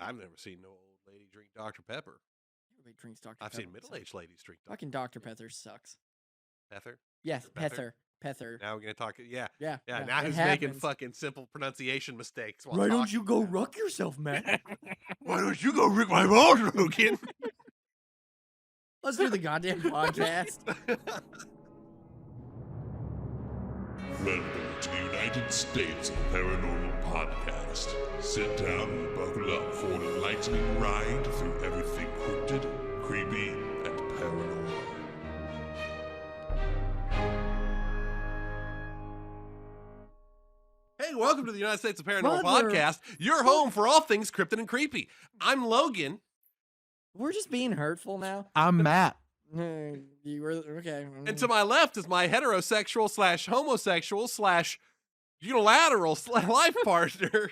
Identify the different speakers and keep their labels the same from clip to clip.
Speaker 1: I've never seen no old lady drink Dr. Pepper.
Speaker 2: Everybody drinks Dr.
Speaker 1: I've
Speaker 2: Pepper.
Speaker 1: seen middle-aged ladies drink Dr.
Speaker 2: Fucking Dr. Pepper sucks.
Speaker 1: Pepper.
Speaker 2: Yes,
Speaker 1: Pepper.
Speaker 2: Pether.
Speaker 1: Now we're gonna talk. Yeah.
Speaker 2: Yeah.
Speaker 1: Now
Speaker 2: it
Speaker 1: he's making
Speaker 2: happens.
Speaker 1: fucking simple pronunciation mistakes. While
Speaker 2: Why don't
Speaker 1: talking.
Speaker 2: you go ruck yourself, man?
Speaker 1: Why don't you go rick my balls, Logan?
Speaker 2: Let's do the goddamn podcast.
Speaker 3: Welcome to the United States Paranormal Podcast. Sit down and buckle up for an enlightening ride through everything cryptid, creepy, and paranormal.
Speaker 1: Hey, welcome to the United States of Paranormal
Speaker 2: Mother-
Speaker 1: Podcast. Your home for all things cryptid and creepy. I'm Logan.
Speaker 2: We're just being hurtful now.
Speaker 4: I'm Matt.
Speaker 2: You were okay.
Speaker 1: And to my left is my heterosexual / homosexual / unilateral life partner.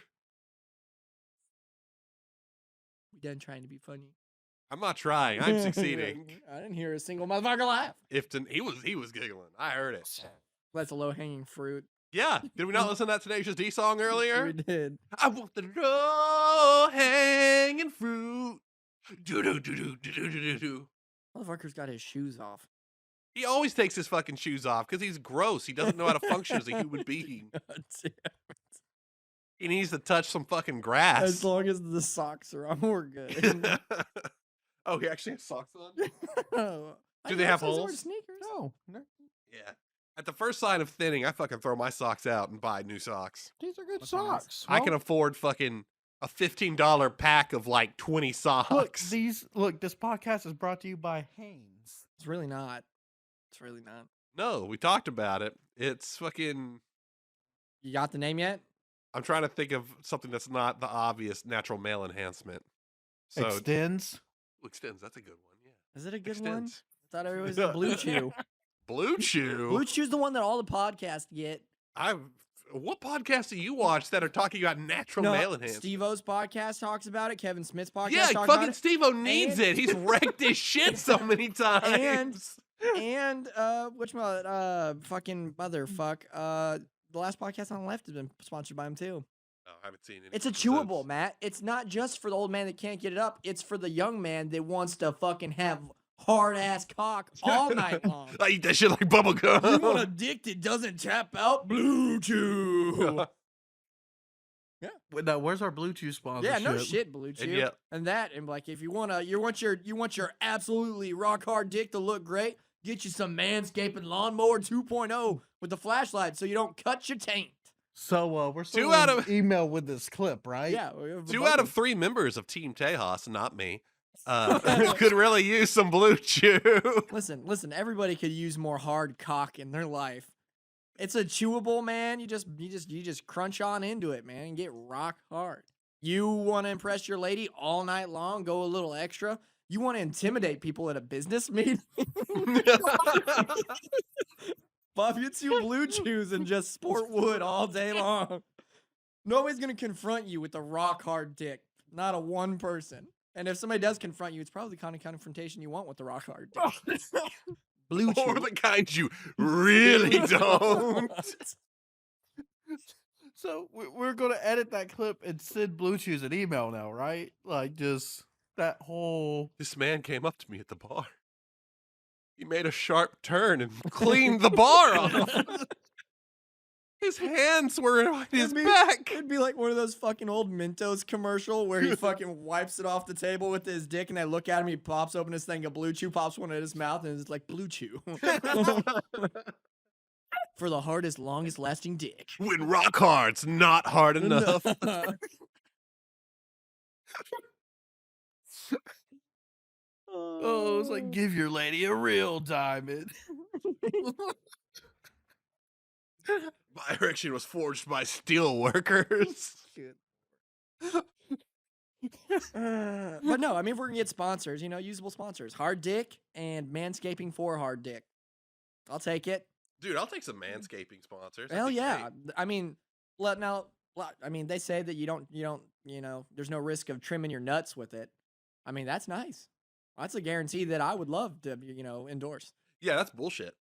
Speaker 2: We done trying to be funny.
Speaker 1: I'm not trying. I'm succeeding.
Speaker 2: I didn't hear a single motherfucker laugh.
Speaker 1: He was giggling. I heard it.
Speaker 2: That's a low hanging fruit.
Speaker 1: Yeah. Did we not listen to that Tenacious D song earlier?
Speaker 2: We did.
Speaker 1: I want the low hanging fruit. Do do do do do do do do.
Speaker 2: Motherfucker's got his shoes off.
Speaker 1: He always takes his fucking shoes off because he's gross. He doesn't know how to function as a human being.
Speaker 2: God damn.
Speaker 1: He needs to touch some fucking grass.
Speaker 2: As long as the socks are on, we're good.
Speaker 1: Oh, he actually has socks on?
Speaker 2: Oh,
Speaker 1: Do
Speaker 2: I
Speaker 1: they
Speaker 2: thought
Speaker 1: have
Speaker 2: those were
Speaker 1: holes?
Speaker 2: Sneakers.
Speaker 4: No,
Speaker 1: Yeah. At the first sign of thinning, I fucking throw my socks out and buy new socks.
Speaker 4: these are good
Speaker 2: That's nice.
Speaker 4: socks.
Speaker 1: I can afford fucking a $15 pack of like 20 socks.
Speaker 4: Look, this podcast is brought to you by Hanes.
Speaker 2: It's really not. It's really not.
Speaker 1: No, we talked about it. It's fucking...
Speaker 2: You got the name yet?
Speaker 1: I'm trying to think of something that's not the obvious natural male enhancement. So
Speaker 4: Extends.
Speaker 1: Extends, that's a good one, yeah.
Speaker 2: Is it a good one?
Speaker 1: Extends.
Speaker 2: I thought it was a Blue Chew.
Speaker 1: Blue Chew?
Speaker 2: Blue Chew's the one that all the podcasts get.
Speaker 1: What podcasts do you watch that are talking about natural male enhancement?
Speaker 2: Steve-O's podcast talks about it. Kevin Smith's podcast
Speaker 1: Yeah,
Speaker 2: talks about
Speaker 1: fucking
Speaker 2: it.
Speaker 1: Steve-O needs it. He's wrecked his shit so many times.
Speaker 2: And fucking motherfuck. The last podcast on the left has been sponsored by him too.
Speaker 1: Oh, I haven't seen it.
Speaker 2: It's a chewable, Matt. It's not just for the old man that can't get it up. It's for the young man that wants to fucking have hard ass cock all night long.
Speaker 1: I eat that shit like bubble gum.
Speaker 2: You want a dick that doesn't tap out? Blue Chew.
Speaker 4: Wait, now, where's our Blue Chew sponsorship?
Speaker 2: Yeah, no shit, Blue Chew.
Speaker 1: yeah.
Speaker 2: And that, and like, if you want your absolutely rock hard dick to look great, get you some Manscaping Lawnmower 2.0 with the flashlight, so you don't cut your taint.
Speaker 4: So we're still
Speaker 1: Two out of-
Speaker 4: email with this clip, right?
Speaker 2: Yeah, we have
Speaker 1: 2
Speaker 2: both
Speaker 1: out of 3 members of Team Tejas, not me, could really use some Blue Chew.
Speaker 2: Listen. Everybody could use more hard cock in their life. It's a chewable, man. You just crunch on into it, man, and get rock hard. You want to impress your lady all night long? Go a little extra. You want to intimidate people at a business meeting? Bob, you 2 Blue Chews and just sport wood all day long. Nobody's gonna confront you with a rock hard dick. Not a one person. And if somebody does confront you, it's probably the kind of confrontation you want with the rock hard dick. Blue Chew.
Speaker 1: Or the kind you really don't.
Speaker 4: So we're going to edit that clip and send Blue Chews an email now, right? Like, just that whole...
Speaker 1: This man came up to me at the bar. He made a sharp turn and cleaned the bar off. His hands were on his back.
Speaker 2: It'd be like one of those fucking old Mentos commercial where he fucking wipes it off the table with his dick, and I look at him, he pops open his thing of Blue Chew, pops one in his mouth, and it's like Blue Chew. For the hardest, longest lasting dick.
Speaker 1: When rock hard's not hard enough.
Speaker 4: Oh, it's like, give your lady a real diamond.
Speaker 1: My erection was forged by steel workers.
Speaker 2: But no, I mean, if we're gonna get sponsors, usable sponsors. Hard dick and manscaping for hard dick. I'll take it.
Speaker 1: Dude, I'll take some manscaping sponsors.
Speaker 2: Hell
Speaker 1: That'd be
Speaker 2: yeah.
Speaker 1: great.
Speaker 2: I mean, they say that you don't, there's no risk of trimming your nuts with it. I mean, that's nice. That's a guarantee that I would love to, endorse.
Speaker 1: Yeah, that's bullshit.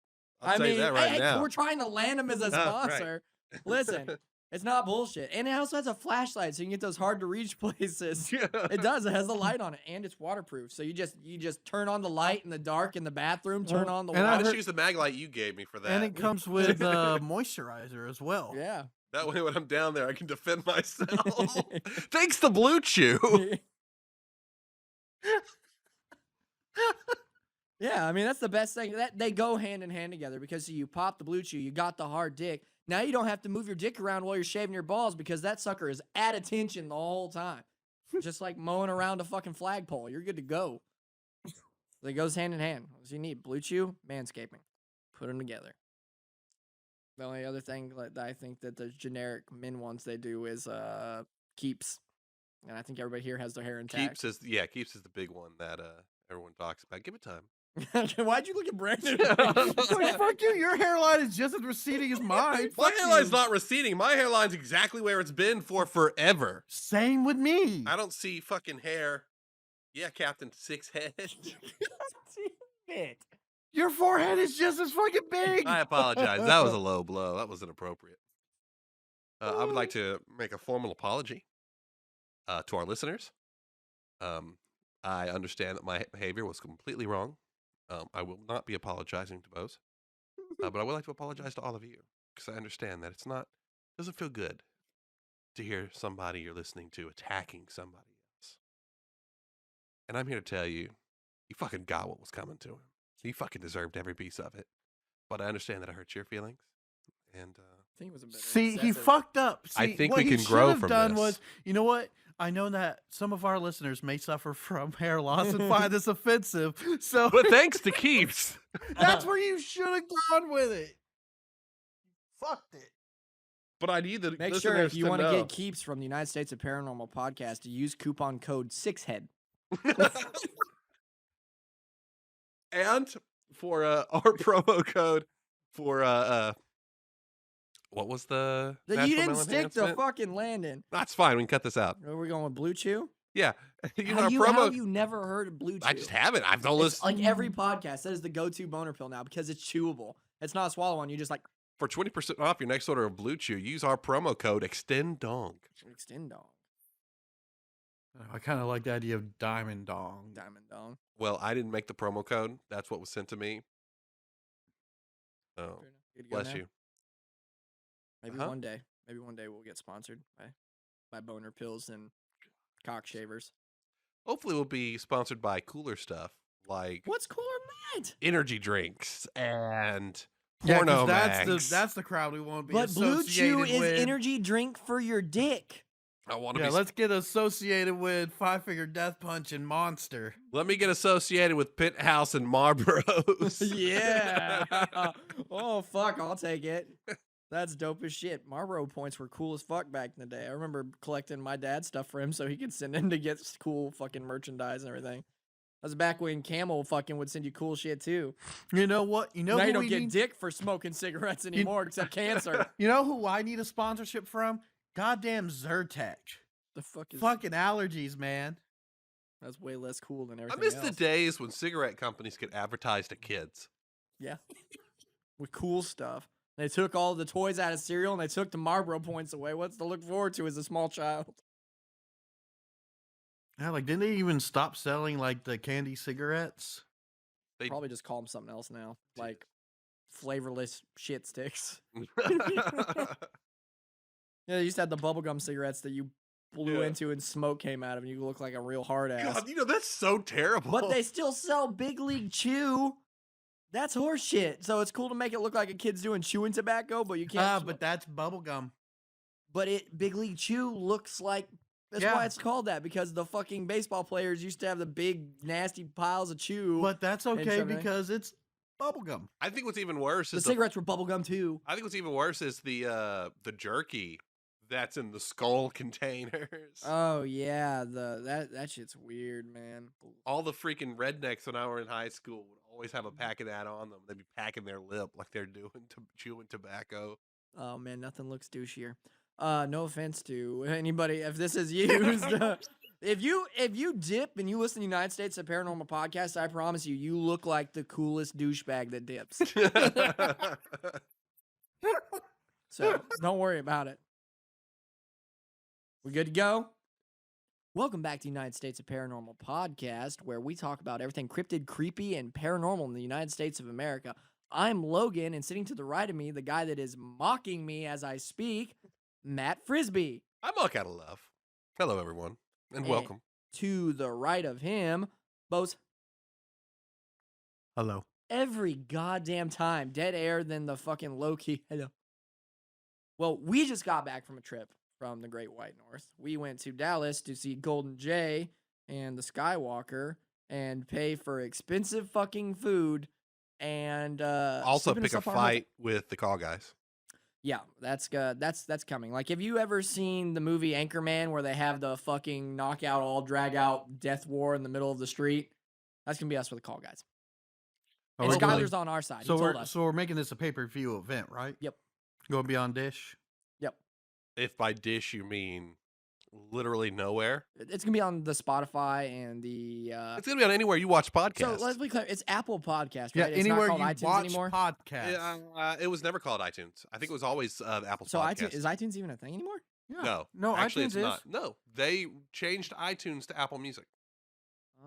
Speaker 1: I'll
Speaker 2: I
Speaker 1: tell
Speaker 2: mean,
Speaker 1: you that right
Speaker 2: hey,
Speaker 1: now.
Speaker 2: we're trying to land him as a
Speaker 1: Right.
Speaker 2: sponsor. Listen, It's not bullshit. And it also has a flashlight, so you can get those hard to reach places.
Speaker 1: Yeah.
Speaker 2: It does. It has a light on it, and it's waterproof. So you just turn on the light in the dark in the bathroom, turn on the
Speaker 4: and
Speaker 1: I
Speaker 2: water.
Speaker 1: just use the mag light you gave me for that.
Speaker 4: And it comes with moisturizer as well.
Speaker 2: Yeah.
Speaker 1: That way when I'm down there, I can defend myself. Thanks to Blue Chew.
Speaker 2: Yeah, I mean that's the best thing. That they go hand in hand together because you pop the Blue Chew, you got the hard dick. Now you don't have to move your dick around while you're shaving your balls because that sucker is at attention the whole time, just like mowing around a fucking flagpole. You're good to go. It goes hand in hand. What do you need? Blue Chew, manscaping. Put them together. The only other thing that I think that the generic men ones they do is Keeps, and I think everybody here has their hair intact.
Speaker 1: Keeps is the big one that everyone talks about. Give it time.
Speaker 2: Why'd you look at Brandon?
Speaker 4: Like, fuck you. Your hairline is just as receding as mine.
Speaker 1: My
Speaker 4: Fuck
Speaker 1: hairline's
Speaker 4: you.
Speaker 1: not receding. My hairline's exactly where it's been for forever.
Speaker 4: Same with me.
Speaker 1: I don't see fucking hair. Yeah, Captain Six Head.
Speaker 4: Your forehead is just as fucking big.
Speaker 1: I apologize. That was a low blow. That was inappropriate. I would like to make a formal apology to our listeners. I understand that my behavior was completely wrong. I will not be apologizing to Boze. But I would like to apologize to all of you because I understand that doesn't feel good to hear somebody you're listening to attacking somebody else. And I'm here to tell you, you fucking got what was coming to him. He fucking deserved every piece of it. But I understand that I hurt your feelings. And
Speaker 2: I think it was a bit
Speaker 4: See, he
Speaker 2: excessive.
Speaker 4: fucked up. See,
Speaker 1: I think
Speaker 4: what
Speaker 1: we
Speaker 4: he
Speaker 1: can grow
Speaker 4: should have
Speaker 1: from
Speaker 4: done
Speaker 1: this.
Speaker 4: was, you know what? I know that some of our listeners may suffer from hair loss and find this offensive. So
Speaker 1: but thanks to Keeps.
Speaker 4: that's where you should have gone with it. Fucked it.
Speaker 1: But I need the
Speaker 2: Make sure
Speaker 1: listeners
Speaker 2: if you
Speaker 1: to
Speaker 2: want to
Speaker 1: know.
Speaker 2: get Keeps from the United States of Paranormal Podcast to use coupon code 6head.
Speaker 1: And for our promo code for what was the
Speaker 2: You
Speaker 1: natural
Speaker 2: didn't
Speaker 1: mental
Speaker 2: stick the
Speaker 1: enhancement?
Speaker 2: fucking landing.
Speaker 1: That's fine. We can cut this out.
Speaker 2: Are we going with Blue Chew?
Speaker 1: Yeah. You know,
Speaker 2: How
Speaker 1: our
Speaker 2: have
Speaker 1: promo.
Speaker 2: you never heard of Blue Chew?
Speaker 1: I just haven't. I've don't
Speaker 2: It's
Speaker 1: listened
Speaker 2: like every podcast. That is the go-to boner pill now because it's chewable. It's not a swallow one. You just like
Speaker 1: for 20% off your next order of Blue Chew. Use our promo code EXTENDDONG.
Speaker 2: extend dong,
Speaker 4: I kind of like the idea of diamond dong.
Speaker 2: diamond dong.
Speaker 1: Well, I didn't make the promo code. That's what was sent to me. Oh,
Speaker 2: Fair enough. Good to go
Speaker 1: bless
Speaker 2: now?
Speaker 1: you.
Speaker 2: Maybe
Speaker 1: Uh-huh.
Speaker 2: one day. Maybe one day we'll get sponsored by boner pills and cock shavers.
Speaker 1: Hopefully, we'll be sponsored by cooler stuff like
Speaker 2: What's cooler than that?
Speaker 1: energy drinks and
Speaker 4: Yeah, 'cause
Speaker 1: porno
Speaker 4: that's
Speaker 1: mags.
Speaker 4: the crowd we want to be
Speaker 2: But Blue Chew
Speaker 4: associated
Speaker 2: is
Speaker 4: with.
Speaker 2: energy drink for your dick.
Speaker 1: I want to
Speaker 4: Yeah,
Speaker 1: be.
Speaker 4: let's get associated with Five Finger Death Punch and Monster.
Speaker 1: Let me get associated with Penthouse and Marlboros.
Speaker 2: Yeah. Oh fuck, I'll take it. That's dope as shit. Marlboro points were cool as fuck back in the day. I remember collecting my dad's stuff for him so he could send him to get cool fucking merchandise and everything. That was back when Camel fucking would send you cool shit too.
Speaker 4: You know what? You know
Speaker 2: Now
Speaker 4: who
Speaker 2: you don't
Speaker 4: we
Speaker 2: get
Speaker 4: need?
Speaker 2: dick for smoking cigarettes anymore except cancer.
Speaker 4: You know who I need a sponsorship from? Goddamn Zyrtec.
Speaker 2: The fuck is
Speaker 4: Fucking allergies, man.
Speaker 2: That's way less cool than
Speaker 1: I
Speaker 2: everything
Speaker 1: miss
Speaker 2: else.
Speaker 1: the days when cigarette companies could advertise to kids.
Speaker 2: Yeah. With cool stuff. They took all the toys out of cereal and they took the Marlboro points away. What's to look forward to as a small child?
Speaker 4: Yeah, like didn't they even stop selling like the candy cigarettes?
Speaker 1: They-
Speaker 2: Probably just call them something else now. Like flavorless shit sticks. Yeah, they used to have the bubblegum cigarettes that you blew
Speaker 1: Yeah.
Speaker 2: into and smoke came out of and you look like a real hard ass.
Speaker 1: God, that's so terrible.
Speaker 2: But they still sell Big League Chew. That's horse shit. So it's cool to make it look like a kid's doing chewing tobacco, but you can't.
Speaker 4: But that's bubblegum.
Speaker 2: But Big League Chew looks like that's
Speaker 4: Yeah.
Speaker 2: why it's called that, because the fucking baseball players used to have the big nasty piles of chew.
Speaker 4: But that's okay
Speaker 2: something.
Speaker 4: because it's bubblegum.
Speaker 1: I think what's even worse
Speaker 2: the
Speaker 1: is
Speaker 2: cigarettes were bubblegum too.
Speaker 1: I think what's even worse is the jerky that's in the skull containers.
Speaker 2: Oh yeah, that shit's weird, man.
Speaker 1: All the freaking rednecks when I were in high school would always have a pack of that on them. They'd be packing their lip like they're doing chewing tobacco.
Speaker 2: Oh man, nothing looks douchier. No offense to anybody if this is used. If you dip and you listen to the United States of Paranormal Podcast, I promise you look like the coolest douchebag that dips. So don't worry about it. We good to go? Welcome back to the United States of Paranormal podcast, where we talk about everything cryptid, creepy, and paranormal in the United States of America. I'm Logan, and sitting to the right of me, the guy that is mocking me as I speak, Matt Frisby.
Speaker 1: I mock out of love. Hello, everyone, and welcome.
Speaker 2: To the right of him, Boze.
Speaker 4: Hello.
Speaker 2: Every goddamn time, dead air than the fucking low-key hello. Well, we just got back from a trip from the Great White North. We went to Dallas to see Golden Jay and the Skywalker and pay for expensive fucking food and
Speaker 1: Also pick a fight with the call guys.
Speaker 2: Yeah, that's coming. Like, have you ever seen the movie Anchorman where they have the fucking knockout, all drag out death war in the middle of the street? That's gonna be us with the call guys.
Speaker 4: Oh,
Speaker 2: And
Speaker 4: we're gonna-
Speaker 2: Skyler's on our side.
Speaker 4: So
Speaker 2: he told
Speaker 4: we're
Speaker 2: us.
Speaker 4: so we're making this a pay-per-view event, right?
Speaker 2: Yep.
Speaker 4: Going to be on Dish.
Speaker 2: Yep.
Speaker 1: If by dish you mean literally nowhere,
Speaker 2: It's gonna be on the Spotify and the.
Speaker 1: it's gonna be on anywhere you watch podcasts.
Speaker 2: So let's be clear. It's Apple Podcast, right?
Speaker 4: Yeah,
Speaker 2: It's
Speaker 4: anywhere
Speaker 2: not called
Speaker 4: you
Speaker 2: iTunes
Speaker 4: watch
Speaker 2: anymore.
Speaker 4: podcasts.
Speaker 1: It was never called iTunes. I think it was always Apple
Speaker 2: So
Speaker 1: Podcasts.
Speaker 2: iTunes is iTunes even a thing anymore?
Speaker 4: Yeah.
Speaker 1: No, actually,
Speaker 4: iTunes
Speaker 1: it's
Speaker 4: is.
Speaker 1: not. No, they changed iTunes to Apple Music.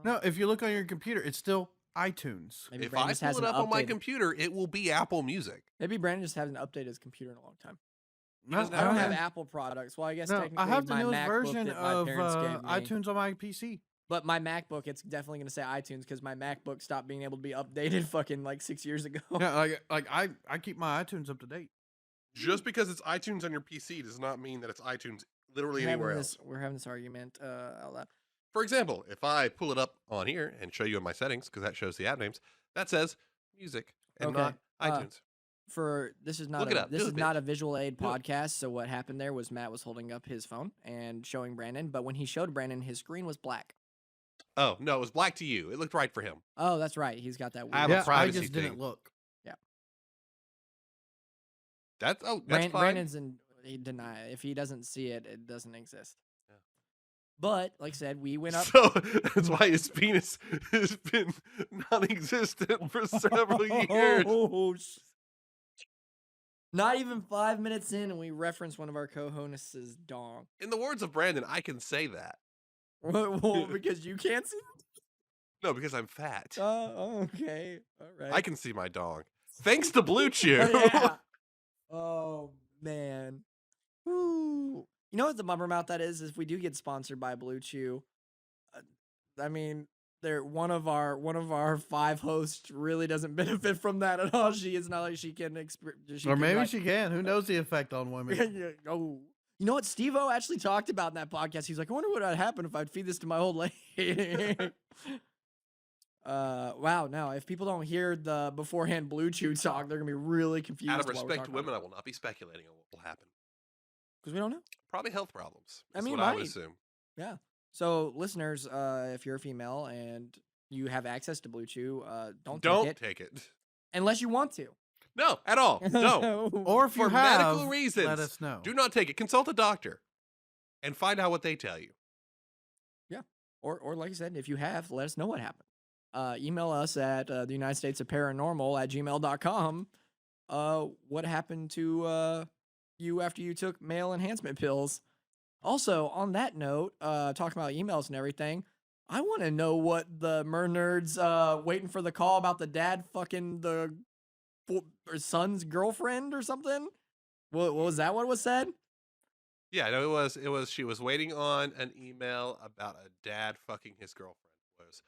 Speaker 4: No, if you look on your computer, it's still iTunes.
Speaker 2: Maybe
Speaker 1: If
Speaker 2: Brandon
Speaker 1: I
Speaker 2: just
Speaker 1: pull
Speaker 2: hasn't
Speaker 1: it up on my
Speaker 2: updated-
Speaker 1: computer, it will be Apple Music.
Speaker 2: Maybe Brandon just hasn't updated his computer in a long time.
Speaker 4: No,
Speaker 1: doesn't
Speaker 2: I don't
Speaker 1: have
Speaker 2: have
Speaker 1: that.
Speaker 2: Apple products. Well, I guess
Speaker 4: No,
Speaker 2: technically
Speaker 4: I have the
Speaker 2: my
Speaker 4: newest
Speaker 2: MacBook
Speaker 4: version
Speaker 2: that my
Speaker 4: of
Speaker 2: parents gave me.
Speaker 4: iTunes on my PC.
Speaker 2: But my MacBook, it's definitely going to say iTunes because my MacBook stopped being able to be updated fucking like 6 years ago.
Speaker 4: Yeah, like I keep my iTunes up to date.
Speaker 1: Just because it's iTunes on your PC does not mean that it's iTunes literally anywhere else.
Speaker 2: We're having this argument out loud.
Speaker 1: For example, if I pull it up on here and show you in my settings, because that shows the app names, that says music and
Speaker 2: Okay,
Speaker 1: not iTunes.
Speaker 2: This is not
Speaker 1: Look it up.
Speaker 2: this
Speaker 1: Do
Speaker 2: is
Speaker 1: it,
Speaker 2: not
Speaker 1: bitch.
Speaker 2: a visual aid
Speaker 1: Do it.
Speaker 2: podcast. So what happened there was Matt was holding up his phone and showing Brandon, but when he showed Brandon, his screen was black.
Speaker 1: Oh, no, it was black to you. It looked right for him.
Speaker 2: Oh, that's right. He's got that weird.
Speaker 1: I have a
Speaker 4: Yeah, I
Speaker 1: privacy
Speaker 4: just
Speaker 1: thing.
Speaker 4: didn't look.
Speaker 1: That's fine.
Speaker 2: Brandon's he deny it. If he doesn't see it, it doesn't exist.
Speaker 1: Yeah.
Speaker 2: But like I said, we went up.
Speaker 1: So that's why his penis has been non-existent for several years.
Speaker 2: Oh, not even 5 minutes in, and we reference one of our co-hosts' dong.
Speaker 1: In the words of Brandon, I can say that.
Speaker 2: Well, because you can't see it?
Speaker 1: No, because I'm fat.
Speaker 2: Okay. All right.
Speaker 1: I can see my dong. Thanks to Blue Chew.
Speaker 2: Yeah. Oh, man. Woo. You know what the bummer about that is? If we do get sponsored by Blue Chew, I mean, they're one of our 5 hosts really doesn't benefit from that at all. She is not like she can
Speaker 4: Or maybe she can. Who knows the effect on women?
Speaker 2: Oh, you know what Steve-O actually talked about in that podcast? He's like, I wonder what would happen if I'd feed this to my old lady. Wow. Now, if people don't hear the beforehand Blue Chew talk, they're gonna be really confused.
Speaker 1: Out of
Speaker 2: about what we're
Speaker 1: respect to
Speaker 2: talking
Speaker 1: women,
Speaker 2: about.
Speaker 1: I will not be speculating on what will happen.
Speaker 2: Because we don't know.
Speaker 1: Probably health problems.
Speaker 2: I
Speaker 1: Is
Speaker 2: mean,
Speaker 1: what I would
Speaker 2: might.
Speaker 1: assume.
Speaker 2: Yeah. So, listeners, if you're a female and you have access to Blue Chew, don't take it unless you want to.
Speaker 1: No, at all. No.
Speaker 4: Or if you
Speaker 1: For
Speaker 4: have,
Speaker 1: medical reasons,
Speaker 4: let us know.
Speaker 1: do not take it. Consult a doctor and find out what they tell you.
Speaker 2: Or like I said, if you have, let us know what happened. Email us at the United States of Paranormal at gmail.com. What happened to you after you took male enhancement pills? Also, on that note, talking about emails and everything, I want to know what the mer nerds waiting for the call about the dad fucking the son's girlfriend or something. What was that? What was said?
Speaker 1: Yeah, no, it was. She was waiting on an email about a dad fucking his girlfriend. Was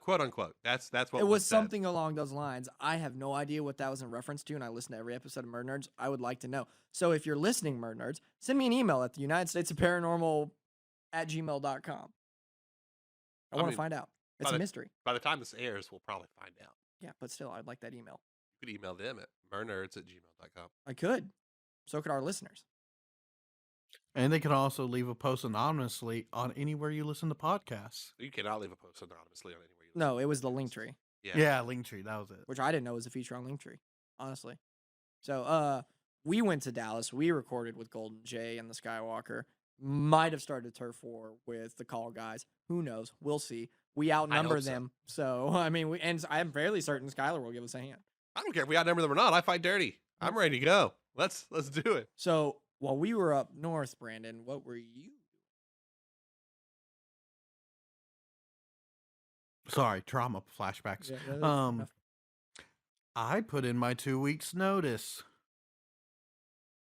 Speaker 1: quote unquote. That's what
Speaker 2: It was
Speaker 1: said.
Speaker 2: something along those lines. I have no idea what that was in reference to, and I listen to every episode of Murder Nerds. I would like to know. So if you're listening, Murder Nerds, send me an email at the United States of Paranormal at gmail.com. I want to find out. It's a mystery.
Speaker 1: By the time this airs, we'll probably find out.
Speaker 2: Yeah, but still, I'd like that email.
Speaker 1: You could email them at mernerds@gmail.com.
Speaker 2: I could. So could our listeners.
Speaker 4: And they can also leave a post anonymously on anywhere you listen to podcasts.
Speaker 1: You cannot leave a post anonymously on anywhere you
Speaker 2: No, it was the Linktree,
Speaker 4: Yeah, Linktree, that was it.
Speaker 2: which I didn't know was a feature on Linktree, honestly. So, we went to Dallas. We recorded with Golden Jay and the Skywalker. Might have started turf war with the call guys. Who knows? We'll see. We outnumber
Speaker 1: hope so.
Speaker 2: them. So, I mean, and I'm fairly certain Skylar will give us a hand.
Speaker 1: I don't care if we outnumber them or not. I fight dirty. I'm ready to go. Let's do it.
Speaker 2: So, while we were up north, Brandon, what were you doing?
Speaker 4: Sorry, trauma flashbacks.
Speaker 2: Yeah, that is
Speaker 4: Um,
Speaker 2: enough.
Speaker 4: I put in my 2 weeks notice.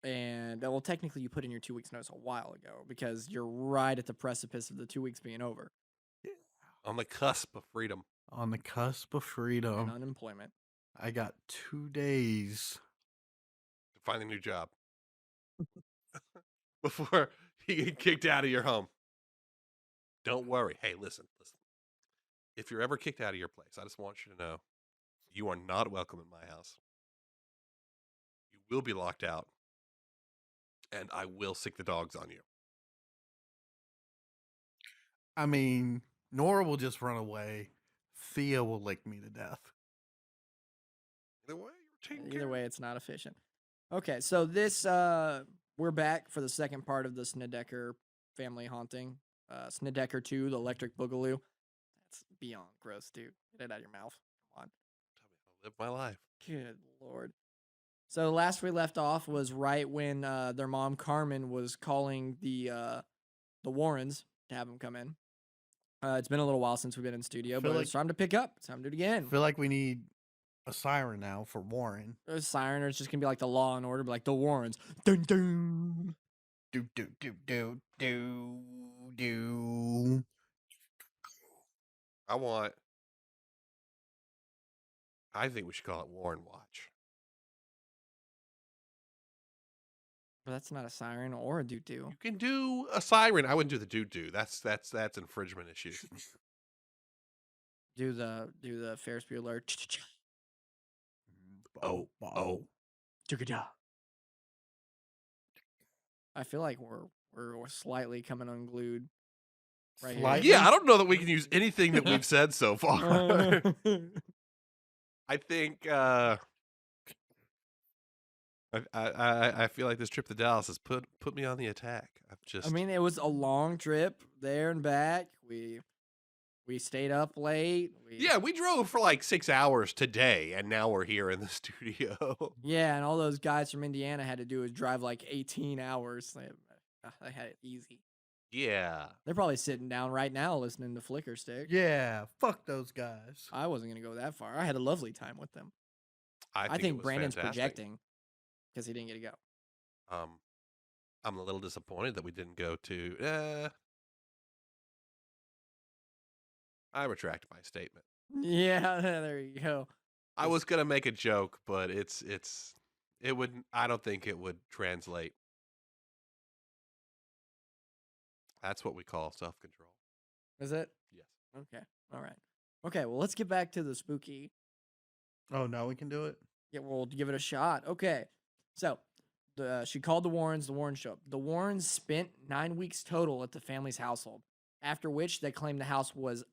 Speaker 2: And well, technically, you put in your 2 weeks notice a while ago because you're right at the precipice of the 2 weeks being over
Speaker 1: On the cusp of freedom.
Speaker 4: On the cusp of
Speaker 2: and
Speaker 4: freedom.
Speaker 2: unemployment.
Speaker 4: I got 2 days.
Speaker 1: To find a new job. Before you get kicked out of your home. Don't worry. Hey, listen. If you're ever kicked out of your place, I just want you to know you are not welcome in my house. You will be locked out. And I will sick the dogs on you.
Speaker 4: I mean, Nora will just run away. Thea will lick me to death.
Speaker 1: Either way, you're taking
Speaker 2: Either
Speaker 1: care.
Speaker 2: way, it's not efficient. Okay, so this we're back for the second part of the Snedeker family haunting. Snedeker 2, the electric boogaloo. That's beyond gross, dude. Get it out of your mouth. Come on.
Speaker 1: Tell me how to live my life.
Speaker 2: Good lord. So last we left off was right when their mom Carmen was calling the Warrens to have them come in. It's been a little while since we've been in studio,
Speaker 4: Feel
Speaker 2: but
Speaker 4: like-
Speaker 2: it's time to pick up. It's time to do it again.
Speaker 4: I feel like we need a siren now for Warren.
Speaker 2: A siren, or it's just gonna be like the Law and Order, be like the Warrens. Dun dun.
Speaker 4: Do do do do do do.
Speaker 1: I think we should call it Warren Watch.
Speaker 2: But that's not a siren or a doo doo.
Speaker 1: You can do a siren. I wouldn't do the doo-doo. That's infringement issues.
Speaker 2: Do the Ferris Bueller.
Speaker 1: Oh.
Speaker 2: Chugga-ja. I feel like we're slightly coming unglued. Right here.
Speaker 4: Slightly?
Speaker 1: Yeah, I don't know that we can use anything that we've said so far. I think I feel like this trip to Dallas has put me on the attack.
Speaker 2: I mean, it was a long trip there and back. We stayed up late.
Speaker 1: yeah, we drove for like 6 hours today, and now we're here in the studio.
Speaker 2: Yeah, and all those guys from Indiana had to do is drive like 18 hours. They had it easy.
Speaker 1: Yeah,
Speaker 2: They're probably sitting down right now listening to Flicker Stick.
Speaker 4: Yeah, fuck those guys.
Speaker 2: I wasn't gonna go that far. I had a lovely time with them. I
Speaker 1: it
Speaker 2: think
Speaker 1: was
Speaker 2: Brandon's
Speaker 1: fantastic.
Speaker 2: projecting because he didn't get to go.
Speaker 1: I'm a little disappointed that we didn't go to. I retract my statement.
Speaker 2: Yeah, there you go.
Speaker 1: I was gonna make a joke, but it would. I don't think it would translate. That's what we call self-control.
Speaker 2: Is it?
Speaker 1: Yes.
Speaker 2: Okay. All right. Okay. Well, let's get back to the spooky.
Speaker 4: Oh, now we can do it?
Speaker 2: Yeah, we'll give it a shot. Okay. So, she called the Warrens. The Warrens showed up. The Warrens spent 9 weeks total at the family's household, after which they claimed the house was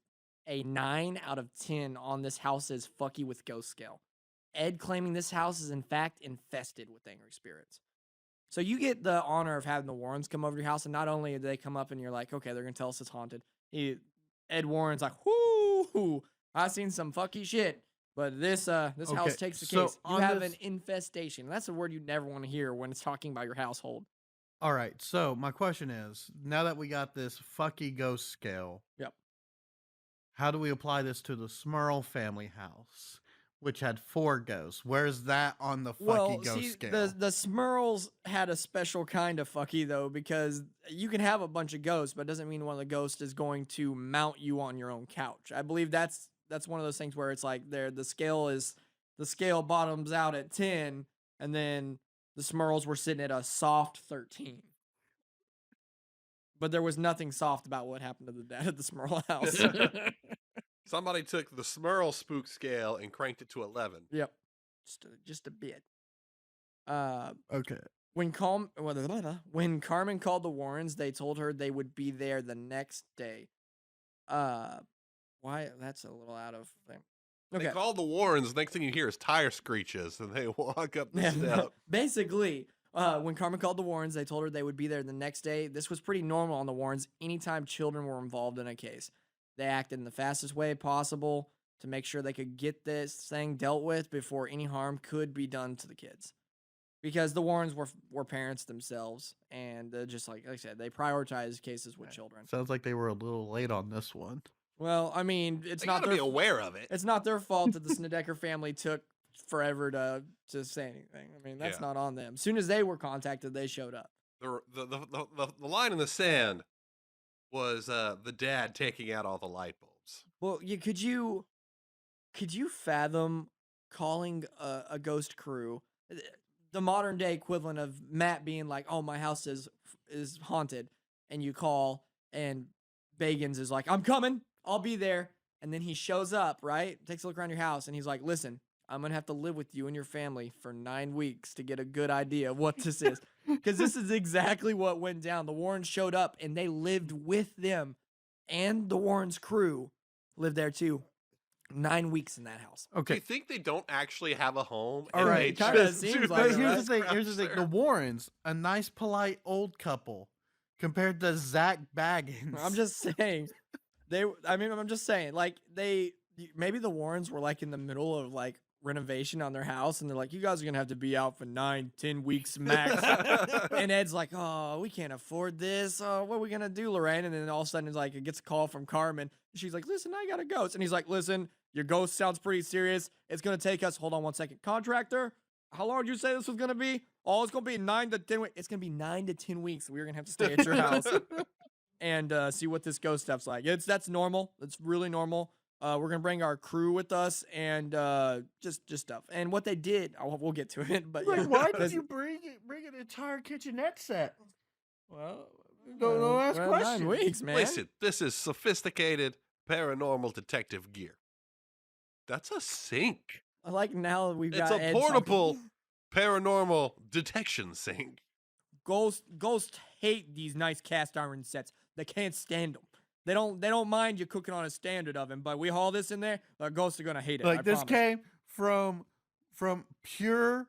Speaker 2: a 9 out of 10 on this house's fucky with ghost scale. Ed claiming this house is in fact infested with angry spirits. So you get the honor of having the Warrens come over to your house, and not only do they come up and you're like, okay, they're gonna tell us it's haunted. Ed Warren's like, whoo, I seen some fucky shit. But this house
Speaker 4: Okay,
Speaker 2: takes the
Speaker 4: so
Speaker 2: case. You
Speaker 4: on
Speaker 2: have
Speaker 4: this-
Speaker 2: an infestation. That's a word you never want to hear when it's talking about your household.
Speaker 4: All right, so my question is, now that we got this fucky ghost scale,
Speaker 2: Yep.
Speaker 4: how do we apply this to the Smurl family house, which had 4 ghosts? Where's that on the fucky ghost scale?
Speaker 2: the Smurls had a special kind of fucky though, because you can have a bunch of ghosts, but it doesn't mean one of the ghosts is going to mount you on your own couch. I believe that's one of those things where it's like the scale bottoms out at 10, and then the Smurls were sitting at a soft 13. But there was nothing soft about what happened to the dad at the Smurl house.
Speaker 1: Somebody took the Smurl spook scale and cranked it to 11.
Speaker 2: Yep. Just a bit.
Speaker 4: Okay.
Speaker 2: When Carmen called the Warrens, they told her they would be there the next day. Why? That's a little out of thing.
Speaker 1: They
Speaker 2: Okay.
Speaker 1: called the Warrens. Next thing you hear is tire screeches, and they walk up the step.
Speaker 2: Basically, when Carmen called the Warrens, they told her they would be there the next day. This was pretty normal on the Warrens anytime children were involved in a case. They acted in the fastest way possible to make sure they could get this thing dealt with before any harm could be done to the kids. Because the Warrens were parents themselves, and just like I said, they prioritized cases with children.
Speaker 4: Sounds like they were a little late on this one.
Speaker 2: Well, I mean, it's
Speaker 1: They
Speaker 2: not
Speaker 1: gotta
Speaker 2: their
Speaker 1: be aware of it.
Speaker 2: it's not their fault that the Snedeker family took forever to say anything. I mean, that's
Speaker 1: Yeah.
Speaker 2: not on them. As soon as they were contacted, they showed up.
Speaker 1: The line in the sand was the dad taking out all the light bulbs.
Speaker 2: Well, could you fathom calling a ghost crew, the modern day equivalent of Matt being like, "Oh, my house is haunted," and you call and Bagans is like, "I'm coming, I'll be there," and then he shows up, right? Takes a look around your house, and he's like, "Listen, I'm gonna have to live with you and your family for 9 weeks to get a good idea of what this is," because this is exactly what went down. The Warrens showed up, and they lived with them, and the Warrens crew lived there too. 9 weeks in that house.
Speaker 1: Do
Speaker 4: Okay.
Speaker 1: you think they don't actually have a home?
Speaker 4: All
Speaker 1: and
Speaker 4: right,
Speaker 1: they
Speaker 2: it kinda
Speaker 1: just
Speaker 2: seems
Speaker 1: do
Speaker 2: like
Speaker 4: But
Speaker 2: it,
Speaker 1: this
Speaker 4: here's
Speaker 2: right?
Speaker 4: the thing.
Speaker 1: crap
Speaker 4: Here's the thing. The
Speaker 1: there?
Speaker 4: Warrens, a nice, polite old couple, compared to Zach Baggins.
Speaker 2: I'm just saying, I'm just saying, like, maybe the Warrens were like in the middle of like renovation on their house, and they're like, "You guys are gonna have to be out for 9-10 weeks max." And Ed's like, "Oh, we can't afford this. Oh, what are we gonna do, Lorraine?" And then all of a sudden, it's like it gets a call from Carmen. She's like, "Listen, I got a ghost," and he's like, "Listen, your ghost sounds pretty serious. It's gonna take us. Hold on one second, contractor. How long did you say this was gonna be? Oh, it's gonna be 9 to 10 weeks. It's gonna be 9 to 10 weeks. We're gonna have to stay at your house and see what this ghost stuff's like. That's normal. It's really normal. We're gonna bring our crew with us and just stuff. And what they did, we'll get to it. But yeah,
Speaker 4: Like, why did
Speaker 2: 'cause-
Speaker 4: you bring an entire kitchenette set?
Speaker 2: Well,
Speaker 4: Don't ask
Speaker 2: 9
Speaker 4: questions.
Speaker 2: weeks, man.
Speaker 1: Listen, this is sophisticated paranormal detective gear. That's a sink.
Speaker 2: I like now we've
Speaker 1: It's
Speaker 2: got
Speaker 1: a
Speaker 2: Ed
Speaker 1: portable
Speaker 2: talking.
Speaker 1: paranormal detection sink.
Speaker 2: Ghosts hate these nice cast iron sets. They can't stand them. They don't mind you cooking on a standard oven, but we haul this in there, the ghosts are gonna hate it. I
Speaker 4: Like, this
Speaker 2: promise.
Speaker 4: came from pure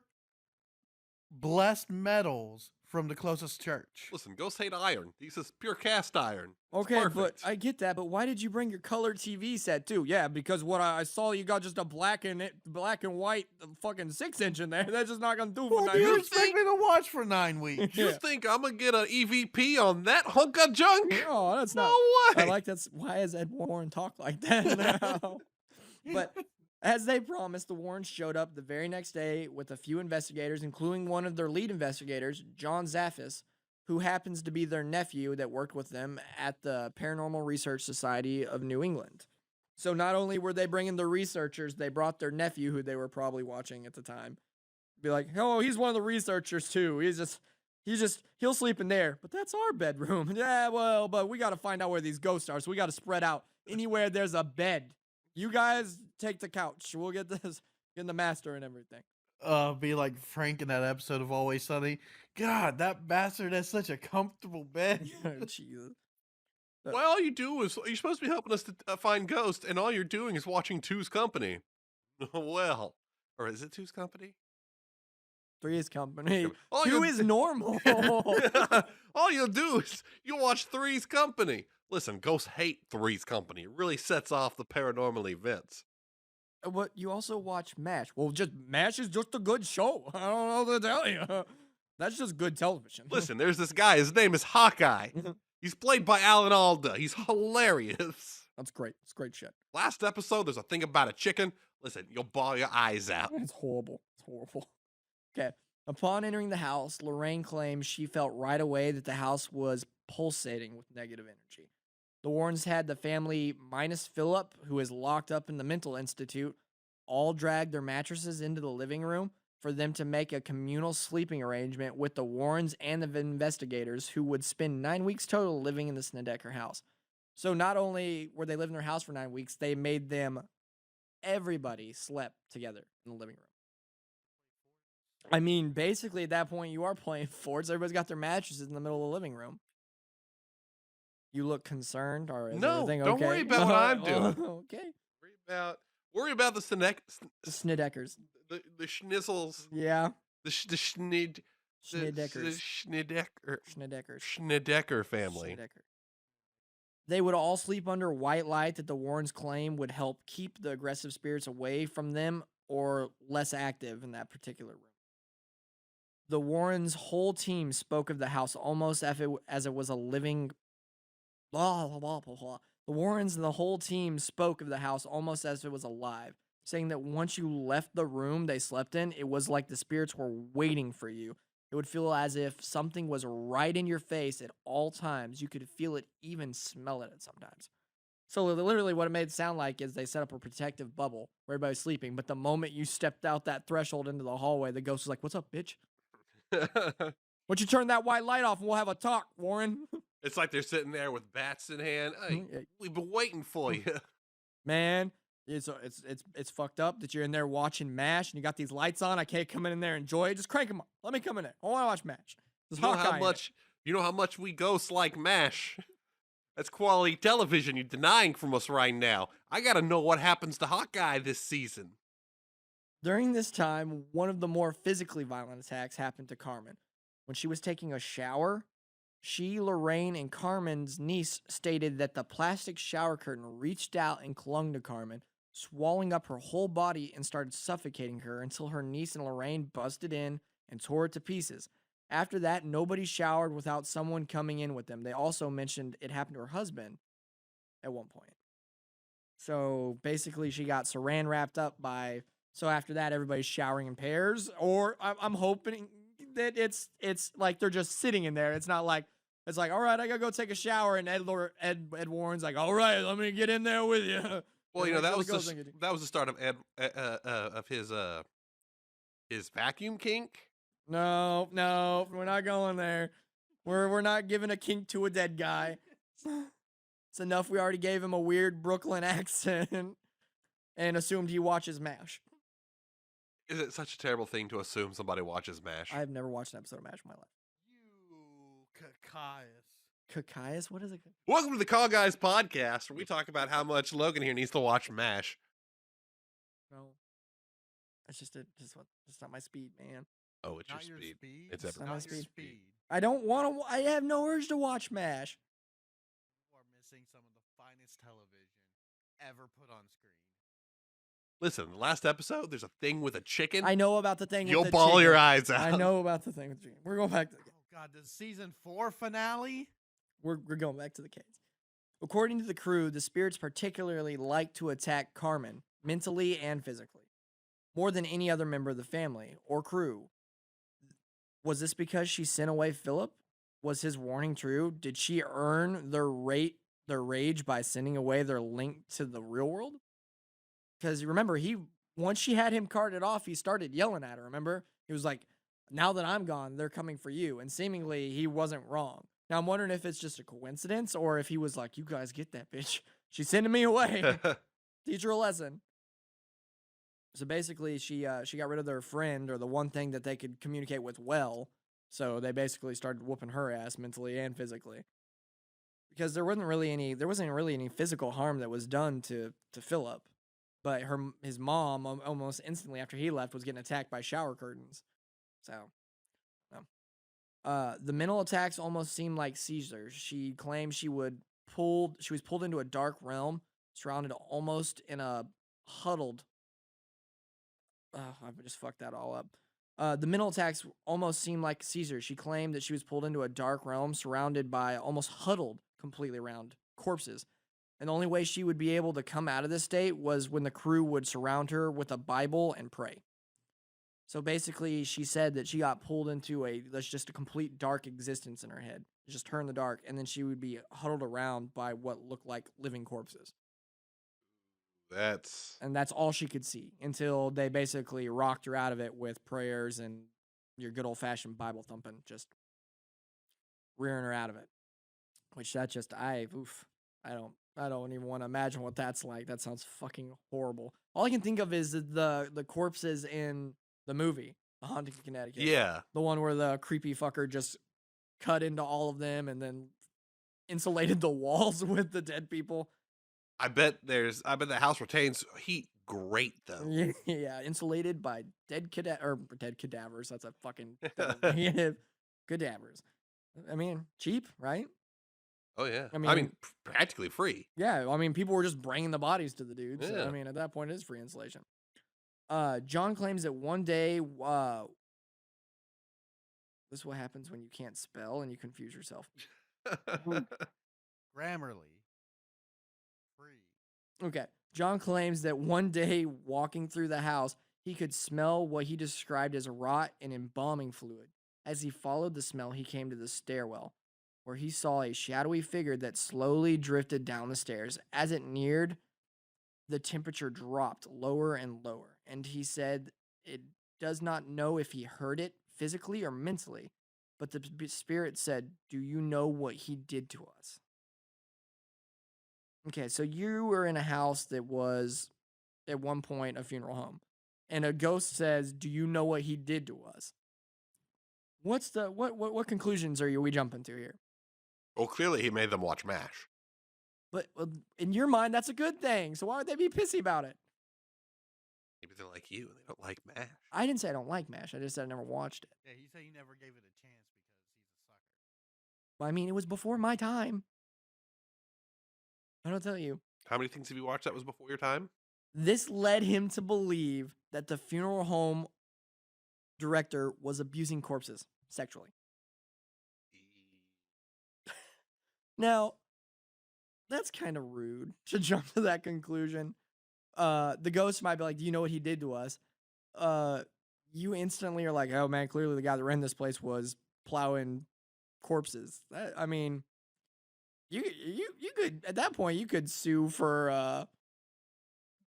Speaker 4: blessed metals from the closest church.
Speaker 1: Listen, ghosts hate iron. This is pure cast iron. It's
Speaker 2: Okay, but
Speaker 1: perfect.
Speaker 2: I get that. But why did you bring your color TV set too? Yeah, because what I saw, you got just a black and white fucking 6-inch in there. That's just not gonna do for
Speaker 4: What
Speaker 2: 9
Speaker 4: do you
Speaker 2: weeks.
Speaker 4: expect me to watch for 9 weeks?
Speaker 1: You
Speaker 2: Yeah.
Speaker 1: think I'm gonna get an EVP on that hunk of junk?
Speaker 2: Oh, that's
Speaker 1: No
Speaker 2: not.
Speaker 1: way.
Speaker 2: I like that's why is Ed Warren talk like that now? But as they promised, the Warrens showed up the very next day with a few investigators, including one of their lead investigators, John Zaffis, who happens to be their nephew that worked with them at the Paranormal Research Society of New England. So not only were they bringing the researchers, they brought their nephew, who they were probably watching at the time. Be like, "Oh, he's one of the researchers too. He'll sleep in there, but that's our bedroom." "Yeah, well, but we got to find out where these ghosts are, so we got to spread out anywhere there's a bed. You guys take the couch. We'll get the master and everything."
Speaker 4: Be like Frank in that episode of Always Sunny. God, that bastard has such a comfortable bed.
Speaker 2: Jesus.
Speaker 1: Why all you do is you're supposed to be helping us to find ghosts, and all you're doing is watching Two's Company. Well, or is it Two's Company?
Speaker 2: 3 is company.
Speaker 1: All
Speaker 2: 2
Speaker 1: you-
Speaker 2: is normal.
Speaker 1: All you'll do is you watch Three's Company. Listen, ghosts hate Three's Company. It really sets off the paranormal events.
Speaker 2: What you also watch MASH? Well, just MASH is just a good show. I don't know what to tell you. That's just good television.
Speaker 1: Listen, there's this guy. His name is Hawkeye. He's played by Alan Alda. He's hilarious.
Speaker 2: That's great. It's great shit.
Speaker 1: Last episode, there's a thing about a chicken. Listen, you'll bawl your eyes out.
Speaker 2: It's horrible. It's horrible. Okay. Upon entering the house, Lorraine claims she felt right away that the house was pulsating with negative energy. The Warrens had the family, minus Philip, who is locked up in the mental institute, all drag their mattresses into the living room for them to make a communal sleeping arrangement with the Warrens and the investigators, who would spend 9 weeks total living in the Snedeker house. So not only were they living in their house for 9 weeks, they made them, everybody slept together in the living room. I mean, basically at that point, you are playing forts. Everybody's got their mattresses in the middle of the living room. You look concerned, or is
Speaker 1: No,
Speaker 2: everything
Speaker 1: don't
Speaker 2: okay?
Speaker 1: worry about what I'm doing.
Speaker 2: Okay.
Speaker 1: Worry about the
Speaker 2: The Snedekers.
Speaker 1: the schnizzles,
Speaker 2: Yeah.
Speaker 1: the Schnedeker
Speaker 2: Snedekers.
Speaker 1: Snedeker family.
Speaker 2: Snedeker. They would all sleep under white light that the Warrens claim would help keep the aggressive spirits away from them or less active in that particular room. The Warrens' whole team spoke of the house almost as it was a living, blah, blah, blah, blah, blah, The Warrens and the whole team spoke of the house almost as if it was alive, saying that once you left the room they slept in, it was like the spirits were waiting for you. It would feel as if something was right in your face at all times. You could feel it, even smell it sometimes. So literally what it made it sound like is they set up a protective bubble where everybody's sleeping, but the moment you stepped out that threshold into the hallway, the ghost was like, "What's up, bitch? Why don't you turn that white light off and we'll have a talk, Warren?"
Speaker 1: It's like they're sitting there with bats in hand. Hey, we've been waiting for you.
Speaker 2: Man, it's fucked up that you're in there watching MASH and you got these lights on. I can't come in there and enjoy it. Just crank them up. Let me come in there. I want to watch MASH.
Speaker 1: You know how much we ghosts like MASH? That's quality television you're denying from us right now. I gotta know what happens to Hawkeye this season.
Speaker 2: During this time, one of the more physically violent attacks happened to Carmen. When she was taking a shower, she, Lorraine, and Carmen's niece stated that the plastic shower curtain reached out and clung to Carmen, swallowing up her whole body and started suffocating her until her niece and Lorraine busted in and tore it to pieces. After that, nobody showered without someone coming in with them. They also mentioned it happened to her husband at one point. So basically, she got saran wrapped up by... So after that, everybody's showering in pairs. Or I'm hoping that it's like they're just sitting in there. It's not like... It's like, all right, I gotta go take a shower, and Ed Warren's like, all right, let me get in there with you.
Speaker 1: Well, you know, that was the start of his vacuum kink.
Speaker 2: No, we're not going there. We're not giving a kink to a dead guy. It's enough we already gave him a weird Brooklyn accent and assumed he watches MASH.
Speaker 1: Is it such a terrible thing to assume somebody watches MASH?
Speaker 2: I've never watched an episode of MASH in my life. Cacaius? What is it?
Speaker 1: Welcome to the Call Guys podcast, where we talk about how much Logan here needs to watch MASH.
Speaker 2: No, it's not my speed, man.
Speaker 1: Oh, it's
Speaker 4: Not
Speaker 1: your speed.
Speaker 4: speed.
Speaker 1: It's
Speaker 2: not
Speaker 1: everything.
Speaker 2: my speed. I don't want to. I have no urge to watch MASH.
Speaker 4: You are missing some of the finest television ever put on screen.
Speaker 1: Listen, the last episode, there's a thing with a chicken.
Speaker 2: I know about the thing.
Speaker 1: You'll
Speaker 2: with the
Speaker 1: bawl
Speaker 2: chicken.
Speaker 1: your eyes out.
Speaker 2: I know about the thing with the chicken. We're going back to.
Speaker 4: Oh God, the season 4 finale.
Speaker 2: We're going back to the case. According to the crew, the spirits particularly like to attack Carmen, mentally and physically, more than any other member of the family or crew. Was this because she sent away Philip? Was his warning true? Did she earn their rage by sending away their link to the real world? Because remember, once she had him carted off, he started yelling at her, remember? He was like, now that I'm gone, they're coming for you. And seemingly, he wasn't wrong. Now, I'm wondering if it's just a coincidence or if he was like, you guys get that bitch. She's sending me away. Teach her a lesson. So basically, she got rid of their friend, or the one thing that they could communicate with well. So they basically started whooping her ass mentally and physically. Because there wasn't really any physical harm that was done to Philip. But his mom, almost instantly after he left, was getting attacked by shower curtains. So... the mental attacks almost seemed like seizures. She claimed she was pulled into a dark realm, surrounded almost in a huddled. I just fucked that all up. The mental attacks almost seemed like seizures. She claimed that she was pulled into a dark realm, surrounded by almost huddled completely around corpses. And the only way she would be able to come out of this state was when the crew would surround her with a Bible and pray. So basically, she said that she got pulled into just a complete dark existence in her head. Just her in the dark, and then she would be huddled around by what looked like living corpses. And that's all she could see until they basically rocked her out of it with prayers and your good old-fashioned Bible thumping, just rearing her out of it. Which I don't even want to imagine what that's like. That sounds fucking horrible. All I can think of is the corpses in the movie, The Haunting of Connecticut.
Speaker 1: Yeah.
Speaker 2: The one where the creepy fucker just cut into all of them and then insulated the walls with the dead people.
Speaker 1: I bet the house retains heat great though.
Speaker 2: Yeah, insulated by dead cadavers. That's a fucking cadavers. I mean, cheap, right?
Speaker 1: Oh yeah. I mean, practically free.
Speaker 2: Yeah, I mean, people were just bringing the bodies to the dude. So,
Speaker 1: Yeah.
Speaker 2: I mean, at that point, it is free insulation. John claims that one day, this is what happens when you can't spell and you confuse yourself.
Speaker 4: Grammarly.
Speaker 2: Okay. John claims that one day walking through the house, he could smell what he described as rot and embalming fluid. As he followed the smell, he came to the stairwell, where he saw a shadowy figure that slowly drifted down the stairs. As it neared, the temperature dropped lower and lower, and he said it does not know if he heard it physically or mentally, but the spirit said, "Do you know what he did to us?" Okay, so you were in a house that was at one point a funeral home, and a ghost says, "Do you know what he did to us?" What's the what conclusions are we jumping to here?
Speaker 1: Well, clearly he made them watch MASH.
Speaker 2: But in your mind, that's a good thing. So why would they be pissy about it?
Speaker 1: Maybe they're like you and they don't like MASH.
Speaker 2: I didn't say I don't like MASH. I just said I never watched it.
Speaker 4: Yeah, he said he never gave it a chance because he's a sucker.
Speaker 2: Well, I mean, it was before my time. I don't tell you.
Speaker 1: How many things have you watched that was before your time?
Speaker 2: This led him to believe that the funeral home director was abusing corpses sexually. Now, that's kind of rude to jump to that conclusion. The ghost might be like, "Do you know what he did to us?" You instantly are like, "Oh man, clearly the guy that ran this place was plowing corpses." I mean, you could at that point you could sue for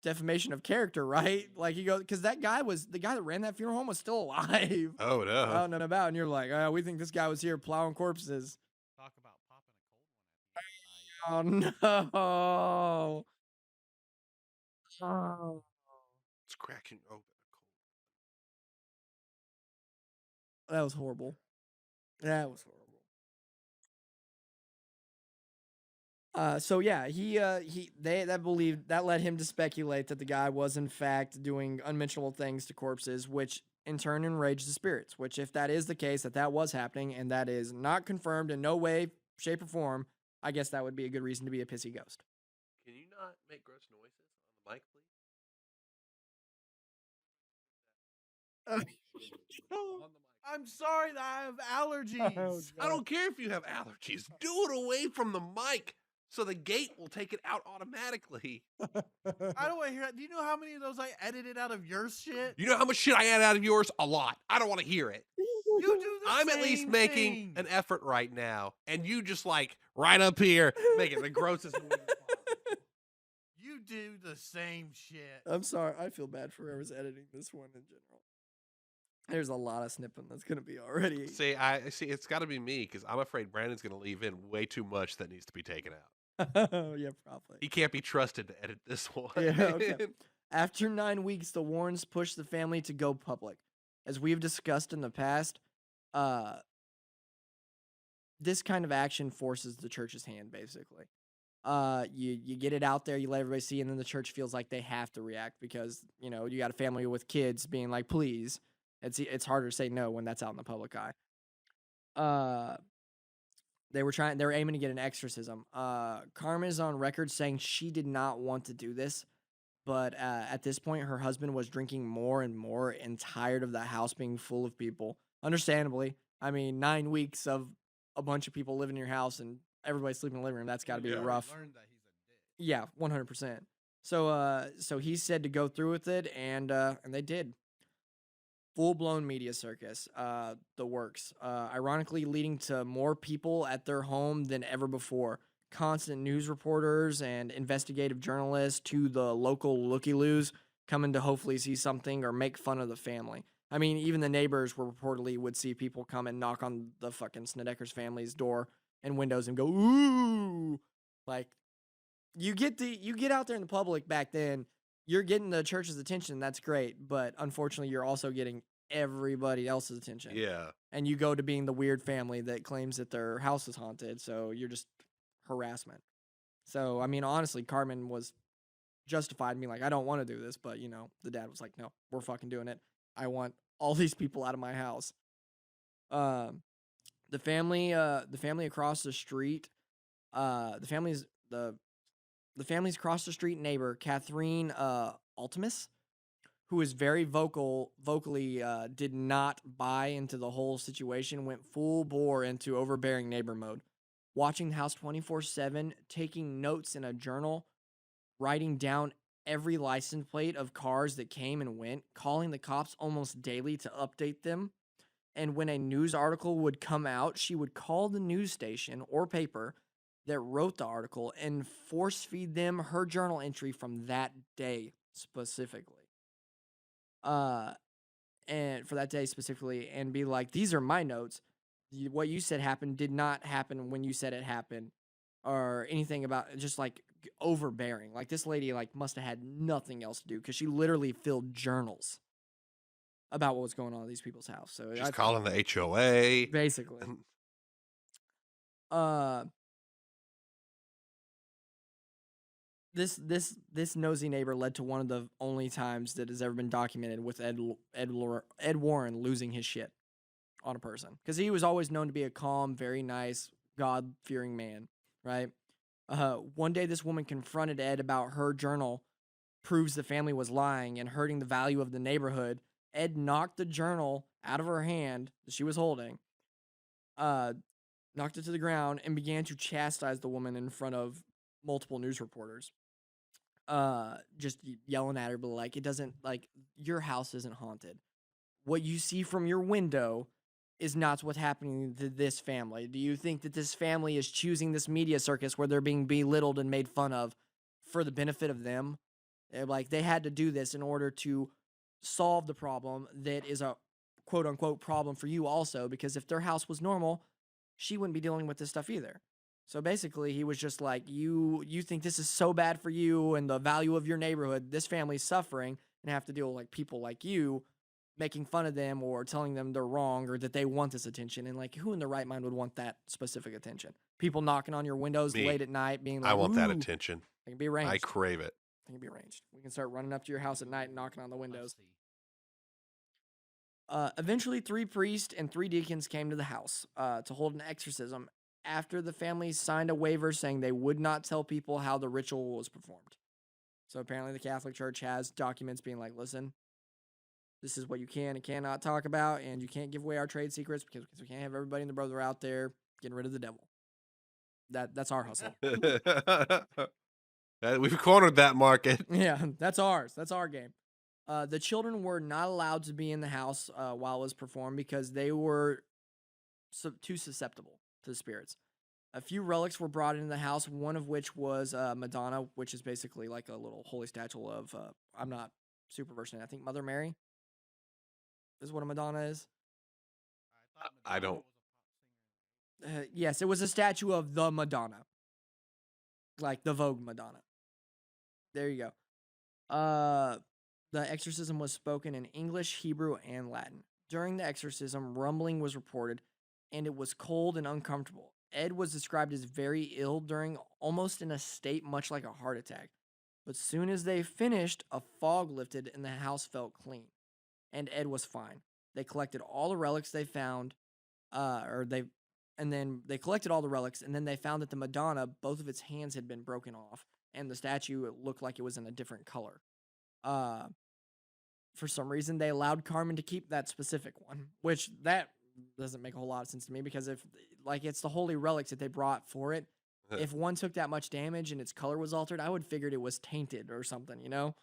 Speaker 2: defamation of character, right? Like you go because that guy was the guy that ran that funeral home was still alive.
Speaker 1: Oh no!
Speaker 2: Out and about, and you're like, "We think this guy was here plowing corpses."
Speaker 4: Talk about popping a cold one at the end of the night.
Speaker 2: Oh no! Oh.
Speaker 1: It's cracking open a cold.
Speaker 2: That was horrible. That was horrible. So yeah, that led him to speculate that the guy was in fact doing unmentionable things to corpses, which in turn enraged the spirits. Which, if that is the case, that was happening, and that is not confirmed in no way, shape, or form, I guess that would be a good reason to be a pissy ghost.
Speaker 1: Can you not make gross noises on the mic, please? On the mic.
Speaker 4: I'm sorry that I have allergies.
Speaker 1: I don't care if you have allergies. Do it away from the mic so the gate will take it out automatically.
Speaker 4: I don't want to hear that. Do you know how many of those I edited out of your shit?
Speaker 1: You know how much shit I add out of yours? A lot. I don't want to hear it.
Speaker 4: You do the
Speaker 1: I'm
Speaker 4: same
Speaker 1: at least making
Speaker 4: thing.
Speaker 1: an effort right now, and you just like right up here making the grossest noise possible.
Speaker 4: You do the same shit.
Speaker 2: I'm sorry. I feel bad for whoever's editing this one in general. There's a lot of snipping that's going to be already.
Speaker 1: See, it's got to be me because I'm afraid Brandon's going to leave in way too much that needs to be taken out.
Speaker 2: Yeah, probably.
Speaker 1: He can't be trusted to edit this one.
Speaker 2: Yeah, okay. After 9 weeks, the Warrens pushed the family to go public. As we've discussed in the past, this kind of action forces the church's hand, basically. You get it out there, you let everybody see, and then the church feels like they have to react because, you got a family with kids being like, please. It's harder to say no when that's out in the public eye. They were aiming to get an exorcism. Carmen is on record saying she did not want to do this, but at this point, her husband was drinking more and more and tired of the house being full of people. Understandably. I mean, 9 weeks of a bunch of people living in your house and everybody sleeping in the living room, that's got to be rough.
Speaker 4: Learned that he's a dick.
Speaker 2: Yeah, 100%. So he said to go through with it, and they did. Full-blown media circus, the works. Ironically, leading to more people at their home than ever before. Constant news reporters and investigative journalists to the local looky-loos coming to hopefully see something or make fun of the family. I mean, even the neighbors would see people come and knock on the fucking Snedeker's family's door and windows and go, ooh! Like, you get out there in the public back then, you're getting the church's attention, that's great, but unfortunately you're also getting everybody else's attention.
Speaker 1: Yeah.
Speaker 2: And you go to being the weird family that claims that their house is haunted, so you're just harassment. So, I mean, honestly, Carmen was justified in being like, I don't want to do this, but, the dad was like, no, we're fucking doing it. I want all these people out of my house. The family across the street, the family's across the street neighbor, Catherine Altimus, who is very vocally did not buy into the whole situation, went full bore into overbearing neighbor mode. Watching the house 24/7, taking notes in a journal, writing down every license plate of cars that came and went, calling the cops almost daily to update them. And when a news article would come out, she would call the news station or paper that wrote the article and force feed them her journal entry from that day specifically. And for that day specifically, and be like, these are my notes. What you said happened did not happen when you said it happened, or anything about just like overbearing. Like this lady like must have had nothing else to do because she literally filled journals about what was going on at these people's house. So
Speaker 1: She's calling the HOA.
Speaker 2: basically. This nosy neighbor led to one of the only times that has ever been documented with Ed Warren losing his shit on a person, because he was always known to be a calm, very nice, God-fearing man, right? One day, this woman confronted Ed about her journal proves the family was lying and hurting the value of the neighborhood. Ed knocked the journal out of her hand that she was holding, knocked it to the ground, and began to chastise the woman in front of multiple news reporters. Just yelling at her, but like, it doesn't, like, your house isn't haunted. What you see from your window is not what's happening to this family. Do you think that this family is choosing this media circus where they're being belittled and made fun of for the benefit of them? Like, they had to do this in order to solve the problem that is a quote-unquote problem for you also, because if their house was normal, she wouldn't be dealing with this stuff either. So basically, he was just like, you think this is so bad for you and the value of your neighborhood, this family's suffering, and have to deal with like people like you making fun of them or telling them they're wrong or that they want this attention. And like, who in their right mind would want that specific attention? People knocking on your windows late at night being like,
Speaker 1: I want that
Speaker 2: "Ooh."
Speaker 1: attention.
Speaker 2: It can be arranged.
Speaker 1: I crave it.
Speaker 2: It can be arranged. We can start running up to your house at night and knocking on the windows. Eventually, 3 priests and 3 deacons came to the house to hold an exorcism after the family signed a waiver saying they would not tell people how the ritual was performed. So apparently the Catholic Church has documents being like, listen, this is what you can and cannot talk about, and you can't give away our trade secrets because we can't have everybody and the brother out there getting rid of the devil. That's our hustle.
Speaker 1: We've cornered that market.
Speaker 2: Yeah, that's ours. That's our game. The children were not allowed to be in the house while it was performed because they were too susceptible to the spirits. A few relics were brought into the house, one of which was Madonna, which is basically like a little holy statue of, I'm not super versed in it, I think Mother Mary is what a Madonna is.
Speaker 1: I don't.
Speaker 2: Yes, it was a statue of the Madonna. Like the Vogue Madonna. There you go. The exorcism was spoken in English, Hebrew, and Latin. During the exorcism, rumbling was reported, and it was cold and uncomfortable. Ed was described as very ill during, almost in a state much like a heart attack. But soon as they finished, a fog lifted and the house felt clean. And Ed was fine. They collected all the relics they found, they collected all the relics, and then they found that the Madonna, both of its hands had been broken off, and the statue looked like it was in a different color. For some reason, they allowed Carmen to keep that specific one, which that doesn't make a whole lot of sense to me, because if, like, it's the holy relics that they brought for it, if one took that much damage and its color was altered, I would figured it was tainted or something, you know?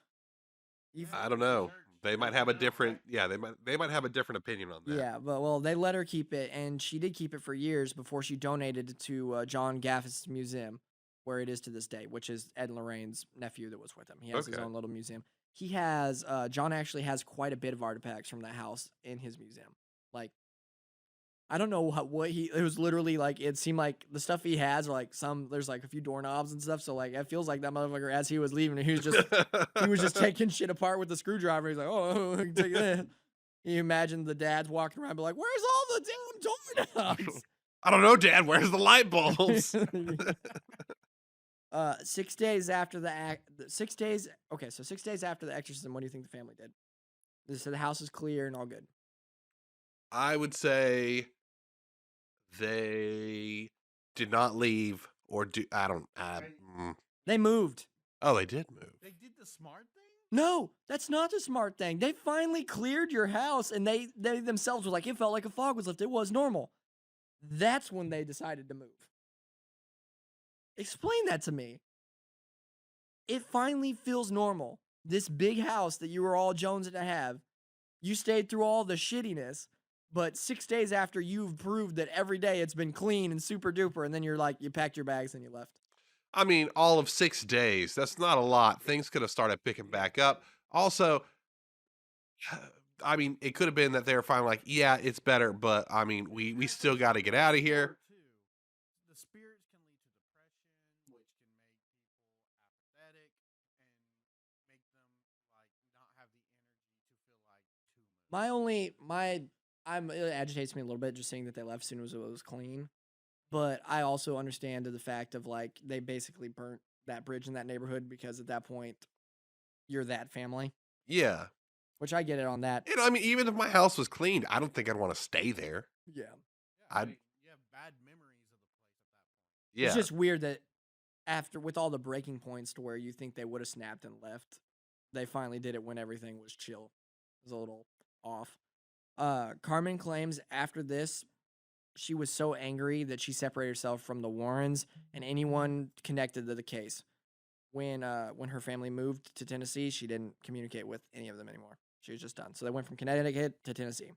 Speaker 1: I don't know. They might have a different, they might have a different opinion on that.
Speaker 2: Yeah, but well, they let her keep it, and she did keep it for years before she donated it to John Gaffis Museum, where it is to this day, which is Ed and Lorraine's nephew that was with him. He has his own little museum. He has, John actually has quite a bit of artifacts from that house in his museum. Like, I don't know it was literally like, it seemed like the stuff he has are like there's like a few doorknobs and stuff. So like, it feels like that motherfucker, as he was leaving, he was just taking shit apart with the screwdriver. He's like, oh, take that. You imagine the dads walking around, be like, where's all the damn doorknobs?
Speaker 1: I don't know, Dad. Where's the light bulbs?
Speaker 2: 6 days after the 6 days. Okay, so 6 days after the exorcism, what do you think the family did? They said the house is clear and all good.
Speaker 1: I would say they did not leave or do. I don't.
Speaker 2: They moved.
Speaker 1: Oh, they did move.
Speaker 4: They did the smart thing?
Speaker 2: No, that's not the smart thing. They finally cleared your house, and they themselves were like, it felt like a fog was lifted. It was normal. That's when they decided to move. Explain that to me. it finally feels normal. This big house that you were all jonesing to have, you stayed through all the shittiness, but 6 days after you've proved that every day it's been clean and super duper, and then you're like, you packed your bags and you left.
Speaker 1: I mean, all of 6 days. That's not a lot. Things could have started picking back up. Also, I mean, it could have been that they were finally like, yeah, it's better, but I mean, we still got to get out of here.
Speaker 4: The spirits can lead to depression, which can make people apathetic and make them like not have the energy to feel like too much.
Speaker 2: It agitates me a little bit just seeing that they left as soon as it was clean. But I also understand the fact of like they basically burnt that bridge in that neighborhood because at that point you're that family,
Speaker 1: Yeah.
Speaker 2: which I get it on that.
Speaker 1: I mean, even if my house was cleaned, I don't think I'd want to stay there.
Speaker 2: Yeah.
Speaker 4: Yeah,
Speaker 1: I'd-
Speaker 4: right. You have bad memories of the place at that point.
Speaker 1: Yeah.
Speaker 2: It's just weird that after with all the breaking points to where you think they would have snapped and left, they finally did it when everything was chill. It was a little off. Carmen claims after this, she was so angry that she separated herself from the Warrens and anyone connected to the case. When her family moved to Tennessee, she didn't communicate with any of them anymore. She was just done. So they went from Connecticut to Tennessee.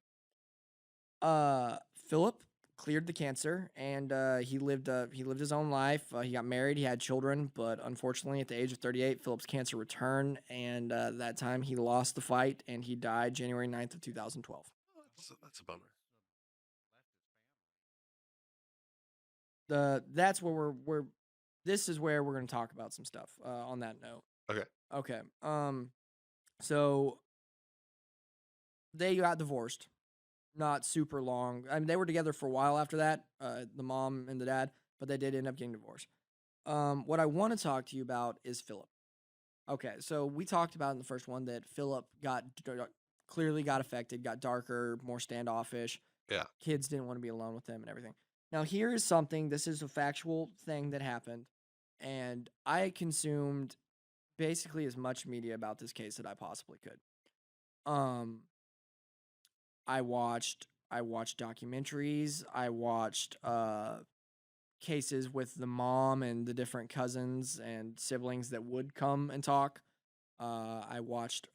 Speaker 2: Philip cleared the cancer and he lived his own life. He got married, he had children, but unfortunately at the age of 38, Philip's cancer returned, and that time he lost the fight and he died January 9th of 2012.
Speaker 1: That's a bummer.
Speaker 2: That's where this is where we're going to talk about some stuff on that note. Okay. So they got divorced. Not super long. I mean, they were together for a while after that, the mom and the dad, but they did end up getting divorced. What I want to talk to you about is Philip. Okay, so we talked about in the first one that Philip clearly got affected, got darker, more standoffish.
Speaker 1: Yeah.
Speaker 2: Kids didn't want to be alone with him and everything. Now, here is something. This is a factual thing that happened, and I consumed basically as much media about this case that I possibly could. I watched documentaries. I watched cases with the mom and the different cousins and siblings that would come and talk. I watched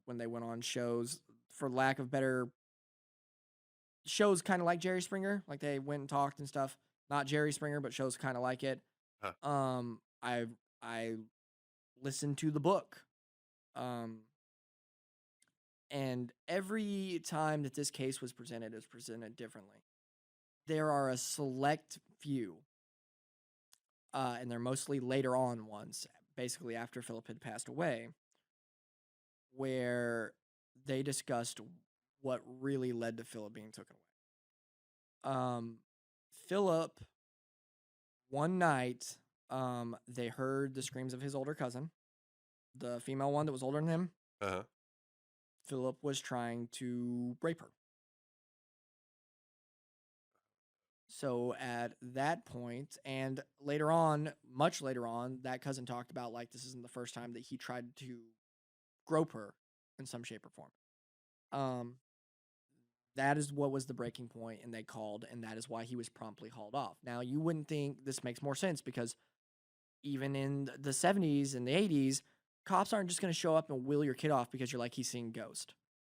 Speaker 2: when they went on shows, for lack of better, shows kind of like Jerry Springer, like they went and talked and stuff. Not Jerry Springer, but shows kind of like it.
Speaker 1: Huh.
Speaker 2: I listened to the book. And every time that this case was presented, it was presented differently. There are a select few, and they're mostly later on ones, basically after Philip had passed away, where they discussed what really led to Philip being taken away. Philip, one night, they heard the screams of his older cousin, the female one that was older than him.
Speaker 1: Uh-huh.
Speaker 2: Philip was trying to rape her. So at that point, and later on, much later on, that cousin talked about like this isn't the first time that he tried to grope her in some shape or form. That is what was the breaking point, and they called, and that is why he was promptly hauled off. Now, you wouldn't think this makes more sense because even in the 70s and the 80s, cops aren't just going to show up and wheel your kid off because you're like, he's seeing ghost.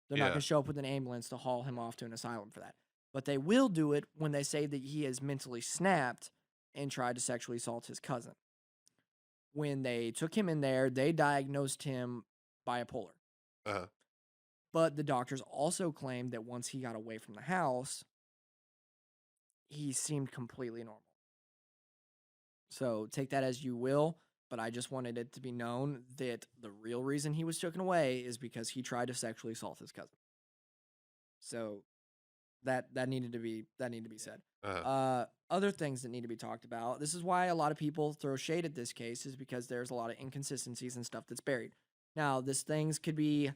Speaker 2: They're not
Speaker 1: Yeah.
Speaker 2: going to show up with an ambulance to haul him off to an asylum for that. But they will do it when they say that he has mentally snapped and tried to sexually assault his cousin. When they took him in there, they diagnosed him bipolar.
Speaker 1: Uh-huh.
Speaker 2: But the doctors also claimed that once he got away from the house, he seemed completely normal. So take that as you will, but I just wanted it to be known that the real reason he was taken away is because he tried to sexually assault his cousin. So that needed to be said.
Speaker 1: Uh-huh.
Speaker 2: Other things that need to be talked about. This is why a lot of people throw shade at this case, is because there's a lot of inconsistencies and stuff that's buried. Now, things could be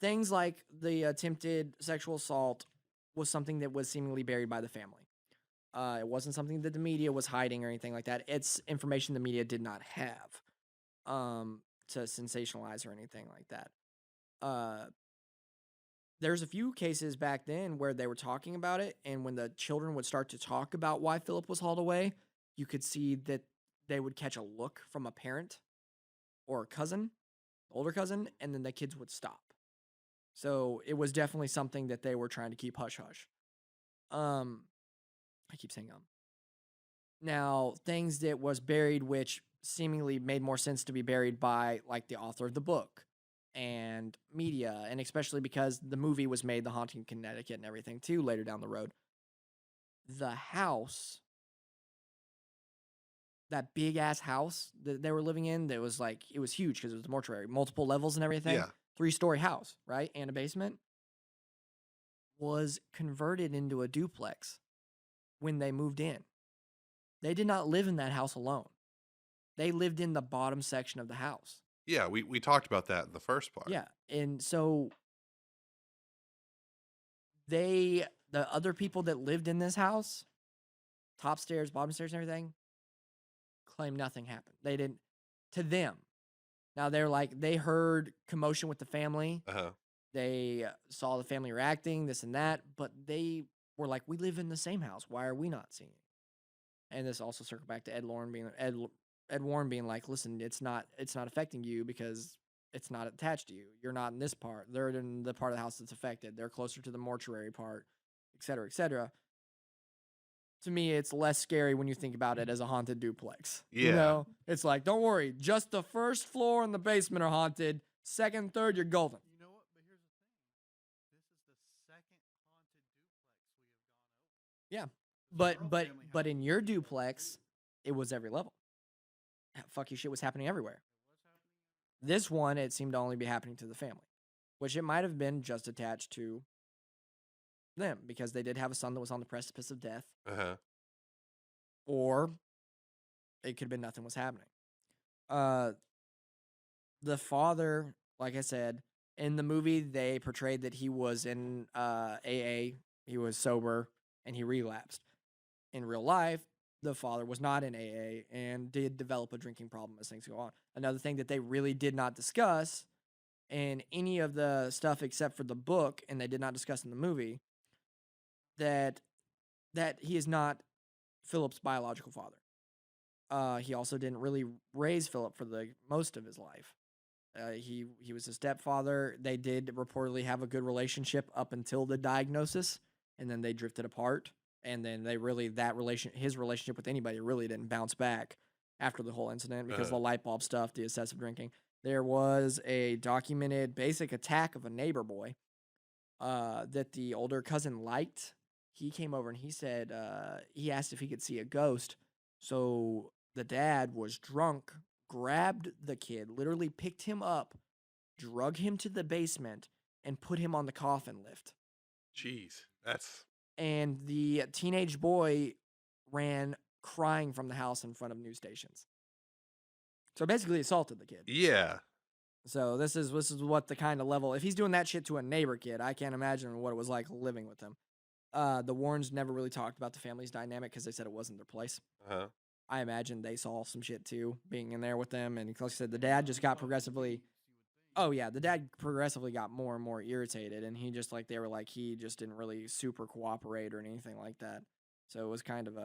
Speaker 2: things like the attempted sexual assault was something that was seemingly buried by the family. It wasn't something that the media was hiding or anything like that. It's information the media did not have to sensationalize or anything like that. There's a few cases back then where they were talking about it, and when the children would start to talk about why Philip was hauled away, you could see that they would catch a look from a parent or cousin, older cousin, and then the kids would stop. So it was definitely something that they were trying to keep hush hush. I keep saying Now, things that was buried, which seemingly made more sense to be buried by like the author of the book and media, and especially because the movie was made, The Haunting in Connecticut and everything too, later down the road. The house, that big ass house that they were living in, that was like, it was huge because it was a mortuary, multiple levels and everything.
Speaker 1: Yeah.
Speaker 2: 3-story house, right? And a basement, was converted into a duplex when they moved in. They did not live in that house alone. They lived in the bottom section of the house.
Speaker 1: Yeah, we talked about that in the first part.
Speaker 2: Yeah. And so the other people that lived in this house, top stairs, bottom stairs, and everything, claim nothing happened. They didn't, to them. Now they're like, they heard commotion with the family.
Speaker 1: Uh-huh.
Speaker 2: They saw the family reacting, this and that, but they were like, we live in the same house. Why are we not seeing it? And this also circled back to Ed Warren being like, listen, it's not affecting you because it's not attached to you. You're not in this part. They're in the part of the house that's affected. They're closer to the mortuary part, et cetera, et cetera. To me, it's less scary when you think about it as a haunted duplex.
Speaker 1: Yeah.
Speaker 2: You know, it's like, don't worry, just the first floor and the basement are haunted. Second, third, you're golden.
Speaker 4: You know what? But here's the thing. This is the second haunted duplex we have gone over.
Speaker 2: Yeah.
Speaker 4: The
Speaker 2: But
Speaker 4: Burrow
Speaker 2: but
Speaker 4: family
Speaker 2: but
Speaker 4: house
Speaker 2: in
Speaker 4: was
Speaker 2: your
Speaker 4: haunted.
Speaker 2: duplex, it was every level. Fuck you, shit was happening everywhere.
Speaker 4: What's happening?
Speaker 2: This one, it seemed to only be happening to the family, which it might have been just attached to them because they did have a son that was on the precipice of death,
Speaker 1: Uh-huh.
Speaker 2: or it could have been nothing was happening. The father, like I said, in the movie, they portrayed that he was in AA, he was sober, and he relapsed. In real life, the father was not in AA and did develop a drinking problem as things go on. Another thing that they really did not discuss in any of the stuff except for the book, and they did not discuss in the movie, that he is not Philip's biological father. He also didn't really raise Philip for the most of his life. He was a stepfather. They did reportedly have a good relationship up until the diagnosis, and then they drifted apart. And then they really, his relationship with anybody really didn't bounce back after the whole incident because of the light bulb stuff, the excessive drinking. There was a documented basic attack of a neighbor boy that the older cousin liked. He came over and he said, he asked if he could see a ghost. So the dad was drunk, grabbed the kid, literally picked him up, drug him to the basement, and put him on the coffin lift.
Speaker 1: Jeez, that's...
Speaker 2: And the teenage boy ran crying from the house in front of news stations. So basically assaulted the kid.
Speaker 1: Yeah.
Speaker 2: So this is what the kind of level, if he's doing that shit to a neighbor kid, I can't imagine what it was like living with him. The Warrens never really talked about the family's dynamic because they said it wasn't their place.
Speaker 1: Uh-huh.
Speaker 2: I imagine they saw some shit too, being in there with them. And like I said, the dad just got progressively... Oh, yeah, the dad progressively got more and more irritated, and he just, like, they were like, he just didn't really super cooperate or anything like that. So it was kind of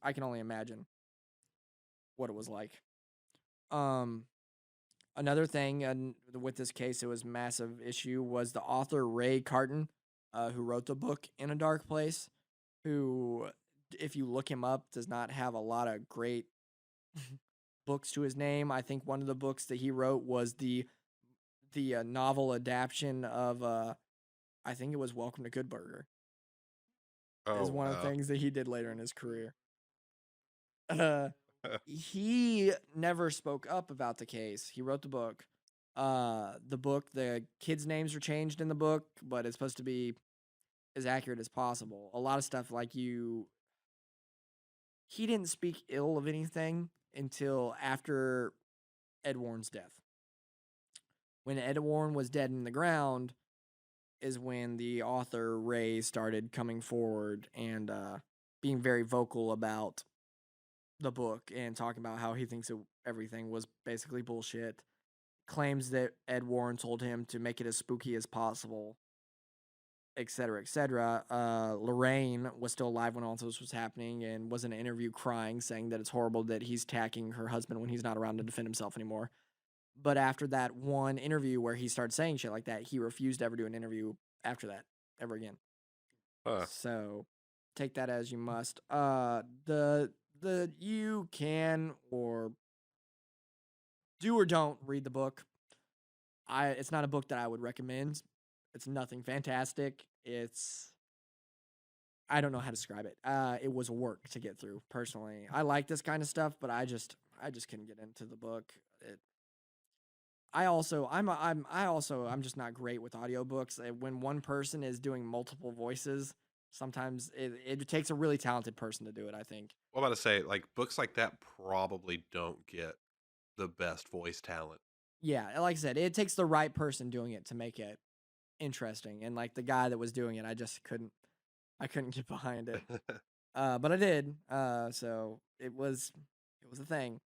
Speaker 2: I can only imagine what it was like. Another thing with this case, it was a massive issue, was the author Ray Carton, who wrote the book In a Dark Place, who, if you look him up, does not have a lot of great books to his name. I think one of the books that he wrote was the novel adaptation of I think it was Welcome to Good Burger. Is one of the things that he did later in his career. He never spoke up about the case. He wrote the book. The kids' names were changed in the book, but it's supposed to be as accurate as possible. A lot of stuff he didn't speak ill of anything until after Ed Warren's death. When Ed Warren was dead in the ground is when the author, Ray, started coming forward and being very vocal about the book and talking about how he thinks everything was basically bullshit. Claims that Ed Warren told him to make it as spooky as possible, etc., etc. Lorraine was still alive when all this was happening and was in an interview crying, saying that it's horrible that he's attacking her husband when he's not around to defend himself anymore. But after that one interview where he started saying shit like that, he refused to ever do an interview after that ever again. So take that as you must. You can or do or don't read the book. It's not a book that I would recommend. It's nothing fantastic. I don't know how to describe it. It was work to get through personally. I like this kind of stuff, but I just couldn't get into the book. I'm just not great with audiobooks. When one person is doing multiple voices, sometimes it takes a really talented person to do it, I think.
Speaker 1: What about to say, like, books like that probably don't get the best voice talent.
Speaker 2: Yeah, like I said, it takes the right person doing it to make it interesting. And like the guy that was doing it, I couldn't get behind it. But I did. So it was a thing.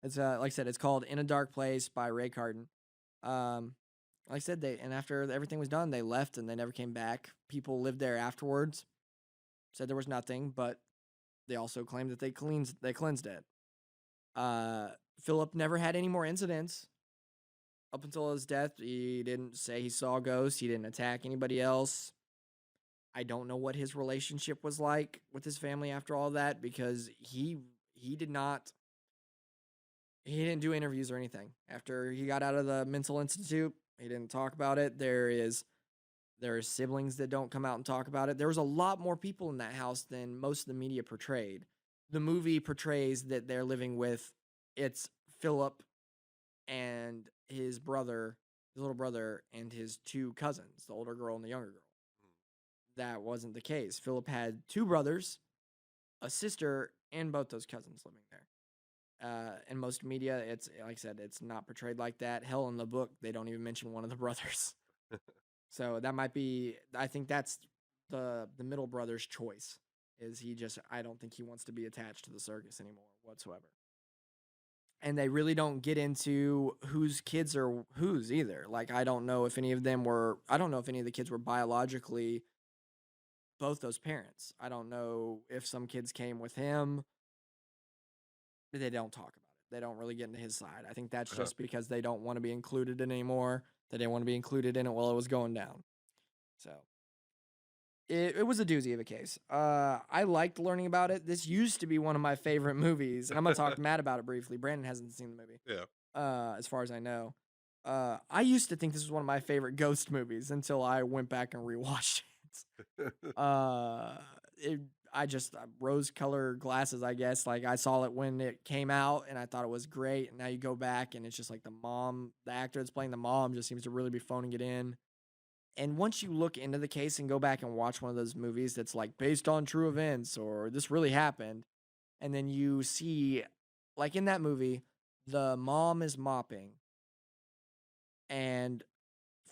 Speaker 2: It's like I said, it's called In a Dark Place by Ray Carden. Like I said, after everything was done, they left and they never came back. People lived there afterwards, said there was nothing, but they also claimed that they cleansed it. Philip never had any more incidents up until his death. He didn't say he saw ghosts. He didn't attack anybody else. I don't know what his relationship was like with his family after all that, because he didn't do interviews or anything. After he got out of the mental institute, he didn't talk about it. There are siblings that don't come out and talk about it. There was a lot more people in that house than most of the media portrayed. The movie portrays that they're living with, it's Philip and his little brother, and his two cousins, the older girl and the younger girl. That wasn't the case. Philip had two brothers, a sister, and both those cousins living there. In most media, it's like I said, it's not portrayed like that. Hell, in the book, they don't even mention one of the brothers. So that might be, I think that's the middle brother's choice. I don't think he wants to be attached to the circus anymore whatsoever. And they really don't get into whose kids are whose either. Like, I don't know if any of the kids were biologically both those parents. I don't know if some kids came with him. They don't talk about it. They don't really get into his side. I think that's just because they don't want to be included in it anymore. They didn't want to be included in it while it was going down. So it was a doozy of a case. I liked learning about it. This used to be one of my favorite movies, and I'm gonna talk to Matt about it briefly. Brandon hasn't seen the movie.
Speaker 1: Yeah.
Speaker 2: As far as I know. I used to think this was one of my favorite ghost movies until I went back and rewatched it. Rose-colored glasses, I guess. Like, I saw it when it came out, and I thought it was great. And now you go back, and it's just like the actor that's playing the mom just seems to really be phoning it in. And once you look into the case and go back and watch one of those movies that's like based on true events or this really happened, and then you see, like in that movie, the mom is mopping, and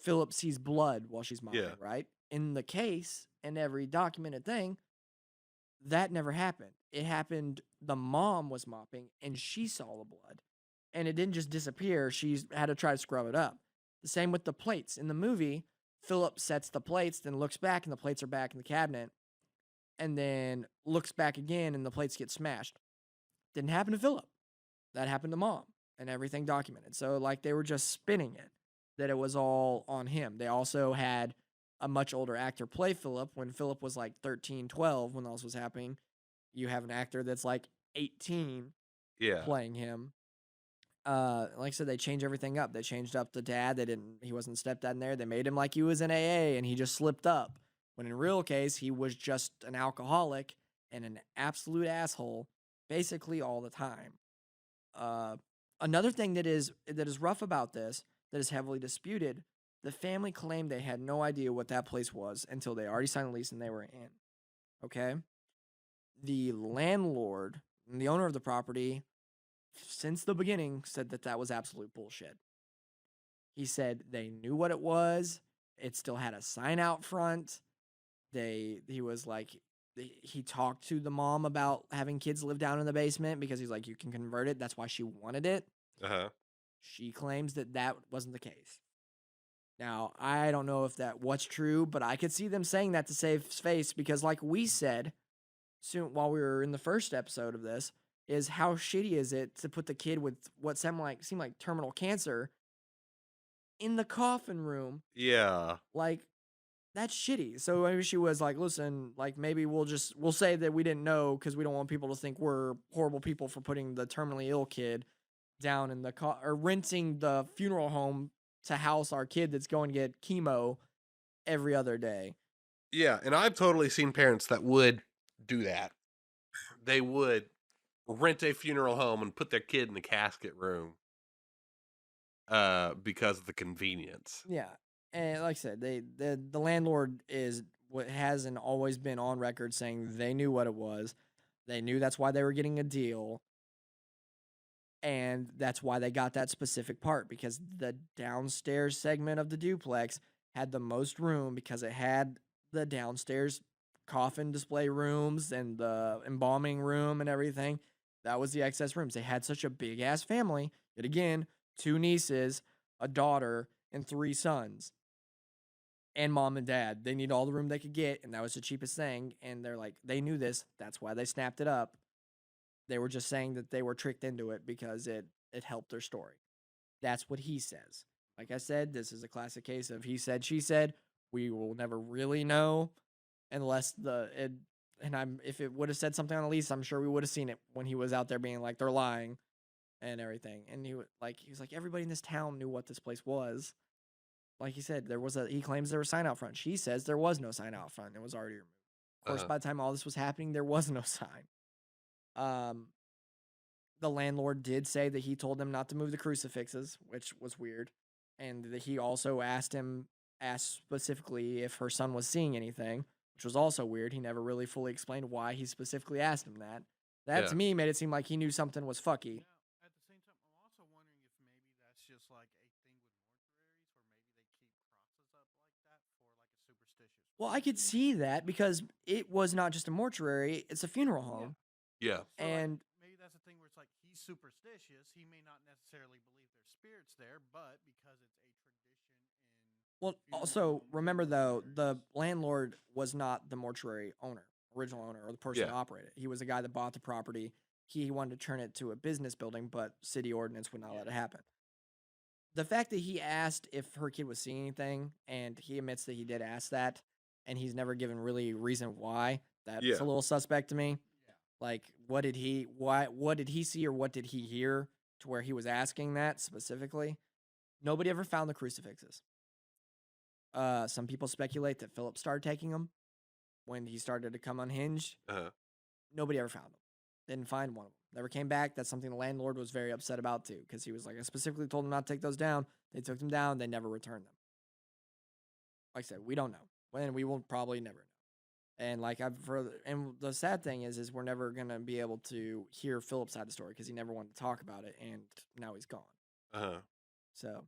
Speaker 2: Philip sees blood while she's mopping, right? In the case, and every documented thing, that never happened. It happened, the mom was mopping, and she saw the blood. And it didn't just disappear. She had to try to scrub it up. The same with the plates. In the movie, Philip sets the plates, then looks back, and the plates are back in the cabinet. And then looks back again, and the plates get smashed. Didn't happen to Philip. That happened to Mom, and everything documented. So, like, they were just spinning it, that it was all on him. They also had a much older actor play Philip when Philip was like 13, 12 when all this was happening. You have an actor that's like 18 playing him. Like I said, they changed everything up. They changed up the dad. He wasn't stepdad in there. They made him like he was in AA and he just slipped up. When in real case, he was just an alcoholic and an absolute asshole basically all the time. Another thing that is rough about this, that is heavily disputed, the family claimed they had no idea what that place was until they already signed a lease and they were in. Okay? The landlord, and the owner of the property, since the beginning, said that was absolute bullshit. He said they knew what it was. It still had a sign out front. He talked to the mom about having kids live down in the basement because he's like, you can convert it. That's why she wanted it. She claims that wasn't the case. Now, I don't know if what's true, but I could see them saying that to save face because like we said, while we were in the first episode of this, is how shitty is it to put the kid with what seemed like terminal cancer in the coffin room?
Speaker 1: Yeah.
Speaker 2: Like, that's shitty. So maybe she was like, listen, like maybe we'll say that we didn't know because we don't want people to think we're horrible people for putting the terminally ill kid down in the or renting the funeral home to house our kid that's going to get chemo every other day.
Speaker 1: Yeah, and I've totally seen parents that would do that. They would rent a funeral home and put their kid in the casket room because of the convenience.
Speaker 2: Yeah. And like I said, the landlord is what hasn't always been on record saying they knew what it was. They knew that's why they were getting a deal. And that's why they got that specific part, because the downstairs segment of the duplex had the most room because it had the downstairs coffin display rooms and the embalming room and everything. That was the excess rooms. They had such a big ass family. Yet again, 2 nieces, a daughter, and 3 sons. And mom and dad. They need all the room they could get, and that was the cheapest thing. And they're like, they knew this. That's why they snapped it up. They were just saying that they were tricked into it because it helped their story. That's what he says. Like I said, this is a classic case of he said, she said. We will never really know unless if it would have said something on the lease, I'm sure we would have seen it when he was out there being like, they're lying and everything. And he was like, everybody in this town knew what this place was. Like he said, he claims there was a sign out front. She says there was no sign out front. It was already removed. Of course, by the time all this was happening, there was no sign. The landlord did say that he told them not to move the crucifixes, which was weird. And that he also asked specifically if her son was seeing anything, which was also weird. He never really fully explained why he specifically asked him that. That to me made it seem like he knew something was fucky.
Speaker 4: Now, at the same time, I'm also wondering if maybe that's just like a thing with mortuaries, where maybe they keep crosses up like that for like a superstitious.
Speaker 2: Well, I could see that because it was not just a mortuary; it's a funeral home.
Speaker 1: Yeah.
Speaker 4: So
Speaker 2: and
Speaker 4: maybe that's the thing where it's like he's superstitious. He may not necessarily believe there's spirits there, but because it's a tradition in.
Speaker 2: well,
Speaker 4: funeral
Speaker 2: also
Speaker 4: home
Speaker 2: remember though, the
Speaker 4: mortuaries.
Speaker 2: landlord was not the mortuary original owner, or the person that
Speaker 1: Yeah.
Speaker 2: operated it. He was the guy that bought the property. He wanted to turn it to a business building, but city ordinance would not let it happen. The fact that he asked if her kid was seeing anything, and he admits that he did ask that, and he's never given really reason why, that's
Speaker 1: Yeah.
Speaker 2: a little suspect to me.
Speaker 4: Yeah.
Speaker 2: Like, what did he see or what did he hear to where he was asking that specifically? Nobody ever found the crucifixes. Some people speculate that Philip started taking them when he started to come unhinged.
Speaker 1: Uh-huh.
Speaker 2: Nobody ever found them. Didn't find one of them. Never came back. That's something the landlord was very upset about too, because he was like, I specifically told them not to take those down. They took them down. They never returned them. Like I said, we don't know, and we will probably never know. And and the sad thing is we're never gonna be able to hear Philip's side of the story because he never wanted to talk about it, and now he's gone.
Speaker 1: Uh-huh.
Speaker 2: So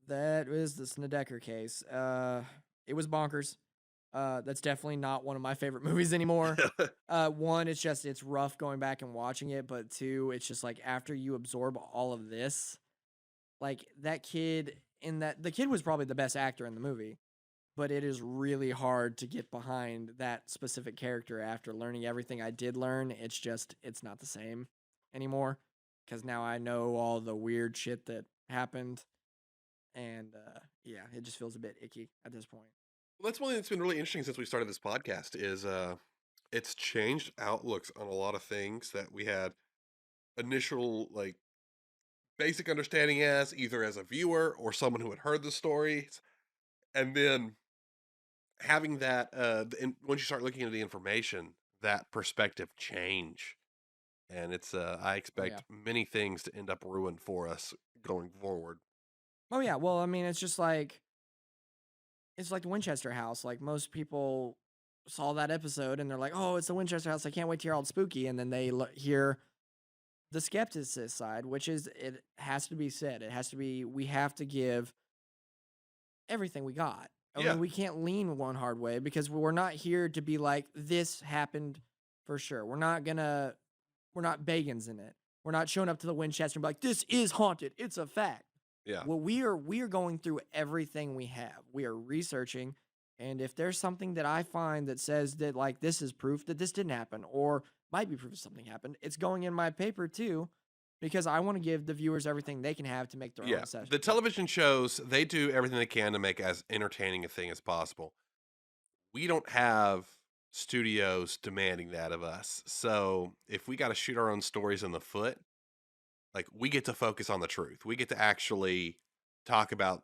Speaker 2: that is the Snedeker case. It was bonkers. That's definitely not one of my favorite movies anymore. One, it's rough going back and watching it, but 2, it's just like after you absorb all of this, like that kid the kid was probably the best actor in the movie, but it is really hard to get behind that specific character after learning everything I did learn. It's not the same anymore because now I know all the weird shit that happened, and yeah, it just feels a bit icky at this point.
Speaker 1: Well, that's one thing that's been really interesting since we started this podcast is it's changed outlooks on a lot of things that we had initial like basic understanding as either as a viewer or someone who had heard the stories, and then having that once you start looking into the information, that perspective change, and it's I expect many things to end up ruined for us going forward.
Speaker 2: Oh yeah, well, I mean, it's like the Winchester house. Like most people saw that episode and they're like, "Oh, it's the Winchester house. I can't wait to hear all the spooky." And then they hear the skepticist side, which is it has to be said. It has to be. We have to give everything we got. I
Speaker 1: Yeah.
Speaker 2: mean, we can't lean one hard way because we're not here to be like this happened for sure. We're not Bagans in it. We're not showing up to the Winchester and be like, "This is haunted. It's a fact."
Speaker 1: Yeah.
Speaker 2: Well, we are going through everything we have. We are researching, and if there's something that I find that says that like this is proof that this didn't happen, or might be proof of something happened. It's going in my paper too, because I want to give the viewers everything they can have to make their own
Speaker 1: Yeah,
Speaker 2: assessment.
Speaker 1: the television shows, they do everything they can to make as entertaining a thing as possible. We don't have studios demanding that of us. So if we got to shoot our own stories in the foot, like, we get to focus on the truth. We get to actually talk about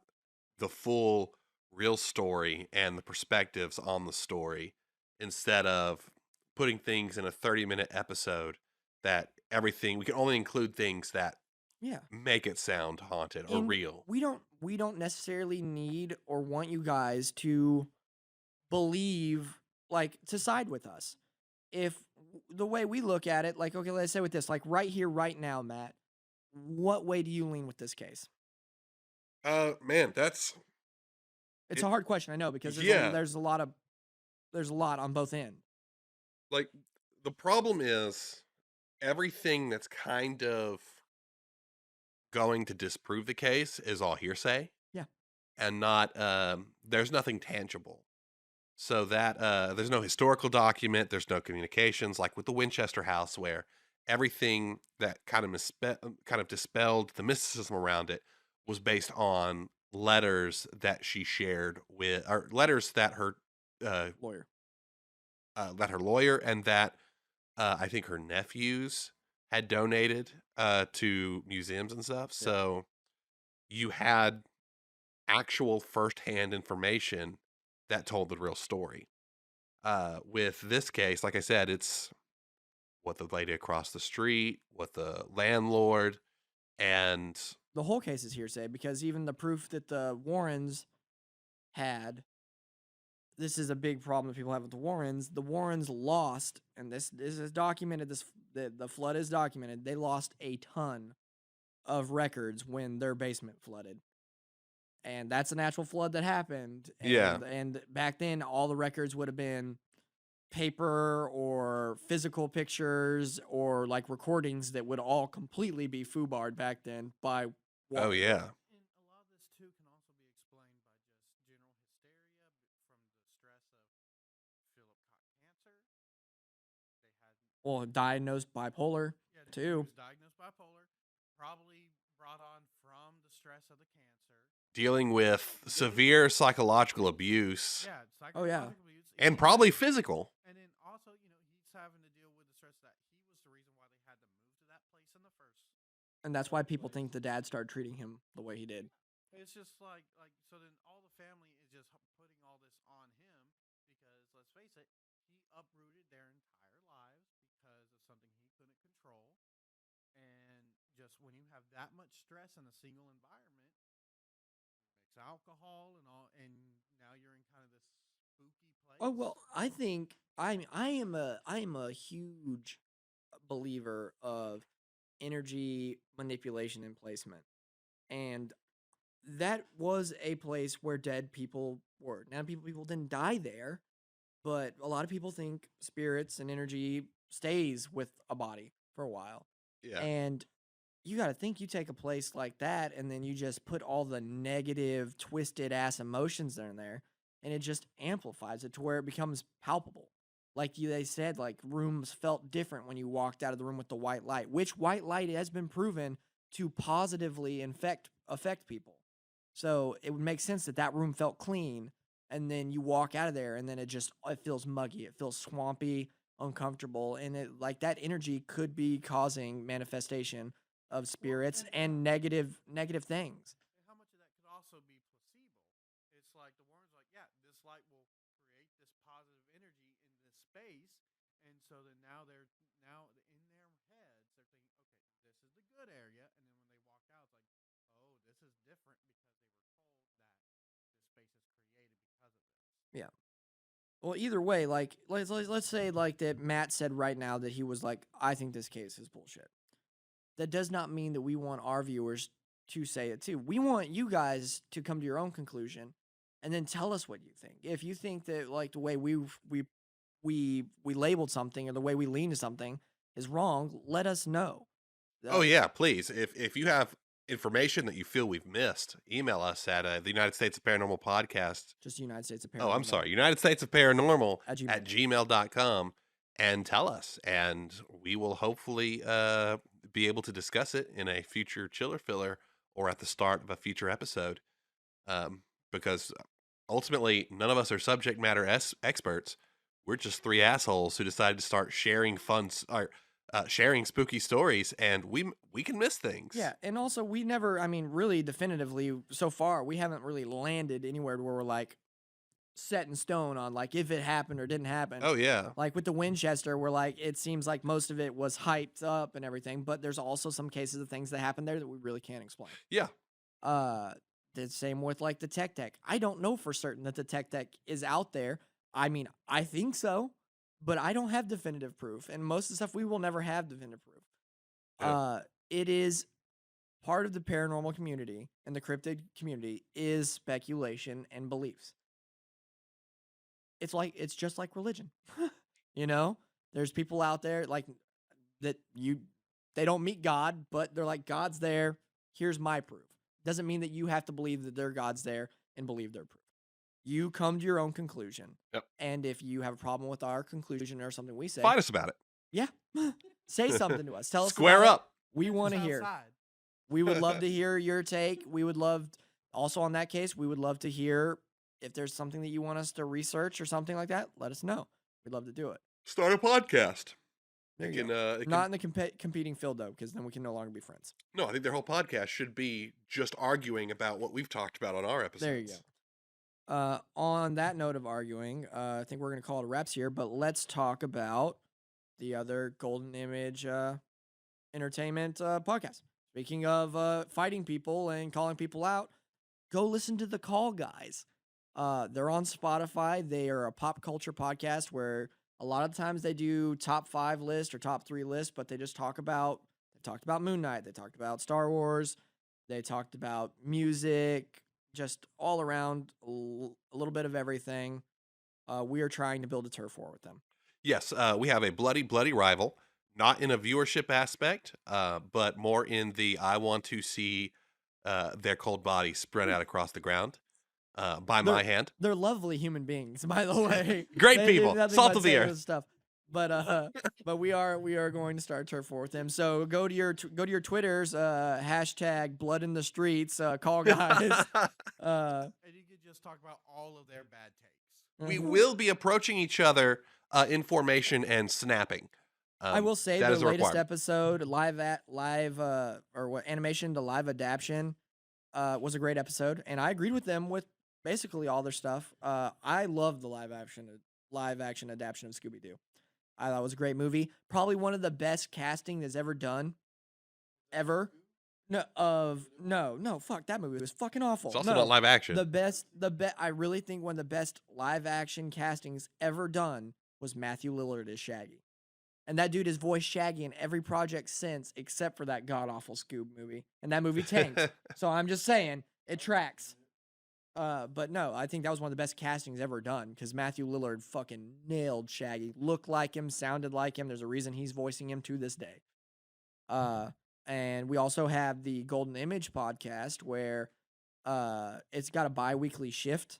Speaker 1: the full real story and the perspectives on the story, instead of putting things in a 30-minute episode that we can only include things that
Speaker 2: Yeah.
Speaker 1: make it sound haunted or
Speaker 2: And
Speaker 1: real.
Speaker 2: we don't necessarily need or want you guys to believe, like, to side with us. If the way we look at it, like, okay, let's say with this, like, right here, right now, Matt, what way do you lean with this case?
Speaker 1: Man,
Speaker 2: It's
Speaker 1: It-
Speaker 2: a hard question, I know, because
Speaker 1: Yeah.
Speaker 2: there's a lot on both ends.
Speaker 1: like, the problem is everything that's kind of going to disprove the case is all hearsay.
Speaker 2: Yeah.
Speaker 1: And not, there's nothing tangible. So that, there's no historical document, there's no communications, like with the Winchester house, where everything that kind of dispelled the mysticism around it was based on letters that she shared with, or letters that her
Speaker 2: Lawyer.
Speaker 1: lawyer and that I think her nephews had donated to museums and stuff.
Speaker 2: Yeah.
Speaker 1: So you had actual firsthand information that told the real story. With this case, like I said, it's what the lady across the street, what the landlord, and
Speaker 2: The whole case is hearsay, because even the proof that the Warrens had, this is a big problem that people have with the Warrens. The Warrens lost, and this is documented. The flood is documented. They lost a ton of records when their basement flooded, and that's a natural flood that happened. And,
Speaker 1: Yeah.
Speaker 2: and back then, all the records would have been paper or physical pictures or like recordings that would all completely be foobarred back then by water.
Speaker 1: oh yeah,
Speaker 4: And a lot of this too can also be explained by just general hysteria from the stress of Philip caught cancer. They had
Speaker 2: Well, diagnosed bipolar.
Speaker 4: yeah, he
Speaker 2: too.
Speaker 4: was diagnosed bipolar, probably brought on from the stress of the cancer.
Speaker 1: dealing with severe psychological abuse
Speaker 4: Yeah,
Speaker 2: Oh, yeah.
Speaker 4: psychological abuse,
Speaker 1: and probably physical.
Speaker 4: and then also, he's having to deal with the stress that he was the reason why they had to move to that place in the first.
Speaker 2: And that's why people think the dad started treating him the way he did.
Speaker 4: It's just like so. Then all the family is just putting all this on him because let's face it, he uprooted their entire lives because of something he couldn't control, and just when you have that much stress in a single environment, mix alcohol and all, and now you're in kind of this spooky place.
Speaker 2: Oh well, I think I am a huge believer of energy manipulation and placement, and that was a place where dead people were. Now, people didn't die there, but a lot of people think spirits and energy stays with a body for a while.
Speaker 1: Yeah.
Speaker 2: And you got to think, you take a place like that and then you just put all the negative, twisted ass emotions in there, and it just amplifies it to where it becomes palpable. Like they said, like rooms felt different when you walked out of the room with the white light, which white light has been proven to positively affect people. So it would make sense that room felt clean, and then you walk out of there and then it feels muggy, it feels swampy, uncomfortable, and it like that energy could be causing manifestation of spirits and negative things.
Speaker 4: And how much of that could also be placebo? It's like the Warren's like, yeah, this light will create this positive energy in this space, and so then now in their heads they're thinking, okay, this is the good area, and then when they walk out, it's like, oh, this is different because they were told that this space is created because of this.
Speaker 2: Yeah. Well, either way, like let's say like that Matt said right now that he was like, I think this case is bullshit. That does not mean that we want our viewers to say it too. We want you guys to come to your own conclusion and then tell us what you think. If you think that like the way we labeled something or the way we lean to something is wrong, let us know.
Speaker 1: Oh yeah, please. If you have information that you feel we've missed, email us at the United States of Paranormal Podcast.
Speaker 2: Just United States of Paranormal.
Speaker 1: Oh, I'm sorry. United States of Paranormal
Speaker 2: At
Speaker 1: at gmail.com. and tell us, and we will hopefully be able to discuss it in a future Chiller Filler or at the start of a future episode, because ultimately none of us are subject matter experts. We're just three assholes who decided to start sharing sharing spooky stories, and we can miss things.
Speaker 2: Yeah, and also we never, I mean, really definitively so far, we haven't really landed anywhere where we're like set in stone on like if it happened or didn't happen.
Speaker 1: Oh yeah.
Speaker 2: Like with the Winchester, where like it seems like most of it was hyped up and everything, but there's also some cases of things that happened there that we really can't explain.
Speaker 1: Yeah.
Speaker 2: The same with like the Tech. I don't know for certain that the Tech is out there. I mean, I think so, but I don't have definitive proof, and most of the stuff we will never have definitive proof.
Speaker 1: Yeah.
Speaker 2: It is part of the paranormal community and the cryptid community is speculation and beliefs. It's just like religion. You know, there's people out there like that they don't meet God, but they're like, God's there. Here's my proof. Doesn't mean that you have to believe that their God's there and believe their proof. You come to your own conclusion.
Speaker 1: Yep.
Speaker 2: And if you have a problem with our conclusion or something we say,
Speaker 1: Fight us about it.
Speaker 2: Yeah. Say something to us. Tell us.
Speaker 1: Square up.
Speaker 2: We want to hear.
Speaker 4: Outside.
Speaker 2: We would love to hear your take. We would love, also on that case, we would love to hear if there's something that you want us to research or something like that. Let us know. We'd love to do it.
Speaker 1: Start a podcast.
Speaker 2: There
Speaker 1: It
Speaker 2: you
Speaker 1: can,
Speaker 2: go.
Speaker 1: it
Speaker 2: Not
Speaker 1: can-
Speaker 2: in the competing field, though, because then we can no longer be friends.
Speaker 1: No, I think their whole podcast should be just arguing about what we've talked about on our episodes.
Speaker 2: There you go. On that note of arguing, I think we're going to call it wraps here, but let's talk about the other Golden Image Entertainment podcast. Speaking of fighting people and calling people out, go listen to The Call Guys. They're on Spotify. They are a pop culture podcast where a lot of times they do top 5 list or top 3 list, but they just talked about Moon Knight. They talked about Star Wars. They talked about music, just all around a little bit of everything. We are trying to build a turf war with them.
Speaker 1: Yes, we have a bloody rival, not in a viewership aspect, but more in the I want to see their cold bodies spread out across the ground by my hand.
Speaker 2: They're lovely human beings, by the way.
Speaker 1: Great
Speaker 2: They do
Speaker 1: people,
Speaker 2: nothing
Speaker 1: salt
Speaker 2: but
Speaker 1: of the
Speaker 2: say
Speaker 1: earth.
Speaker 2: good stuff. But we are going to start turf war with them. So go to your Twitters, hashtag blood in the streets, call guys.
Speaker 4: And you could just talk about all of their bad takes.
Speaker 1: We will be approaching each other in formation and snapping.
Speaker 2: I will say
Speaker 1: that
Speaker 2: the
Speaker 1: is a
Speaker 2: latest
Speaker 1: requirement.
Speaker 2: episode, animation to live adaptation, was a great episode, and I agreed with them with basically all their stuff. I love the live action adaptation of Scooby Doo. I thought it was a great movie. Probably one of the best casting that's ever done. Ever. No, fuck, that movie was fucking awful.
Speaker 1: It's also
Speaker 2: No,
Speaker 1: not live action.
Speaker 2: I really think one of the best live action castings ever done was Matthew Lillard as Shaggy. And that dude has voiced Shaggy in every project since, except for that god-awful Scoob movie. And that movie tanked. So I'm just saying, it tracks. But no, I think that was one of the best castings ever done, because Matthew Lillard fucking nailed Shaggy. Looked like him, sounded like him. There's a reason he's voicing him to this day. And we also have the Golden Image podcast, where it's got a bi-weekly shift.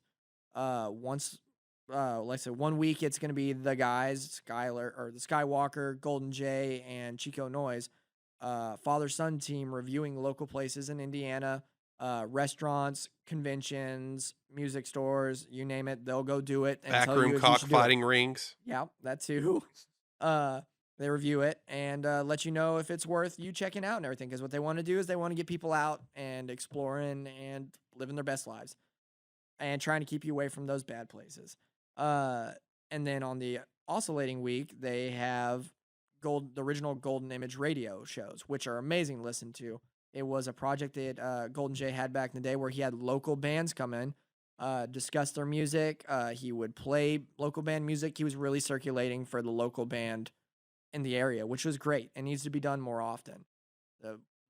Speaker 2: Like I said, 1 week it's going to be the guys, the Skywalker, Golden Jay, and Chico Noise, father-son team reviewing local places in Indiana, restaurants, conventions, music stores, you name it, they'll go do it. And tell you
Speaker 1: Backroom
Speaker 2: if you should do it.
Speaker 1: cockfighting rings.
Speaker 2: Yeah, that too. They review it and let you know if it's worth you checking out and everything. Because what they want to do is they want to get people out and exploring and living their best lives and trying to keep you away from those bad places. And then on the oscillating week, they have the original Golden Image radio shows, which are amazing to listen to. It was a project that Golden Jay had back in the day where he had local bands come in, discuss their music. He would play local band music. He was really circulating for the local band in the area, which was great and needs to be done more often.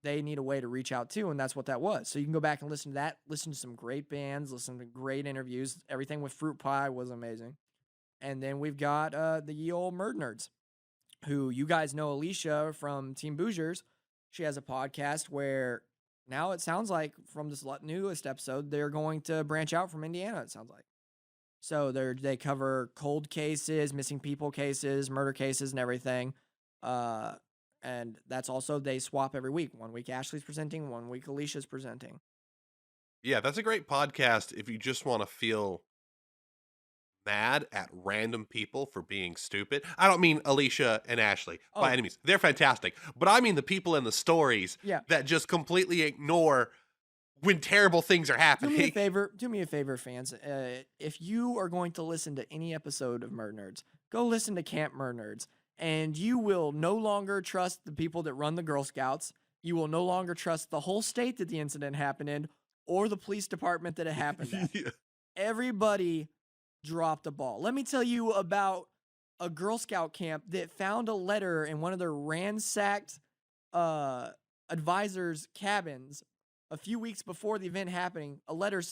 Speaker 2: They need a way to reach out too, and that's what that was. So you can go back and listen to that, listen to some great bands, listen to great interviews. Everything with Fruit Pie was amazing. And then we've got the Ye Olde Murd Nerds, who you guys know Alicia from Team Boozers. She has a podcast where now it sounds like from this newest episode, they're going to branch out from Indiana, it sounds like. So they cover cold cases, missing people cases, murder cases, and everything. And that's also, they swap every week. 1 week Ashley's presenting, 1 week Alicia's presenting.
Speaker 1: Yeah, that's a great podcast if you just want to feel mad at random people for being stupid. I don't mean Alicia and Ashley by any means. They're fantastic. But I mean the people in the stories that just completely ignore when terrible things are happening.
Speaker 2: Do me a favor, fans. If you are going to listen to any episode of Murd Nerds, go listen to Camp Murd Nerds, and you will no longer trust the people that run the Girl Scouts. You will no longer trust the whole state that the incident happened in, or the police department that it happened at.
Speaker 1: Yeah.
Speaker 2: Everybody dropped the ball. Let me tell you about a Girl Scout camp that found a letter in one of their ransacked advisors' cabins a few weeks before the event happening. A letter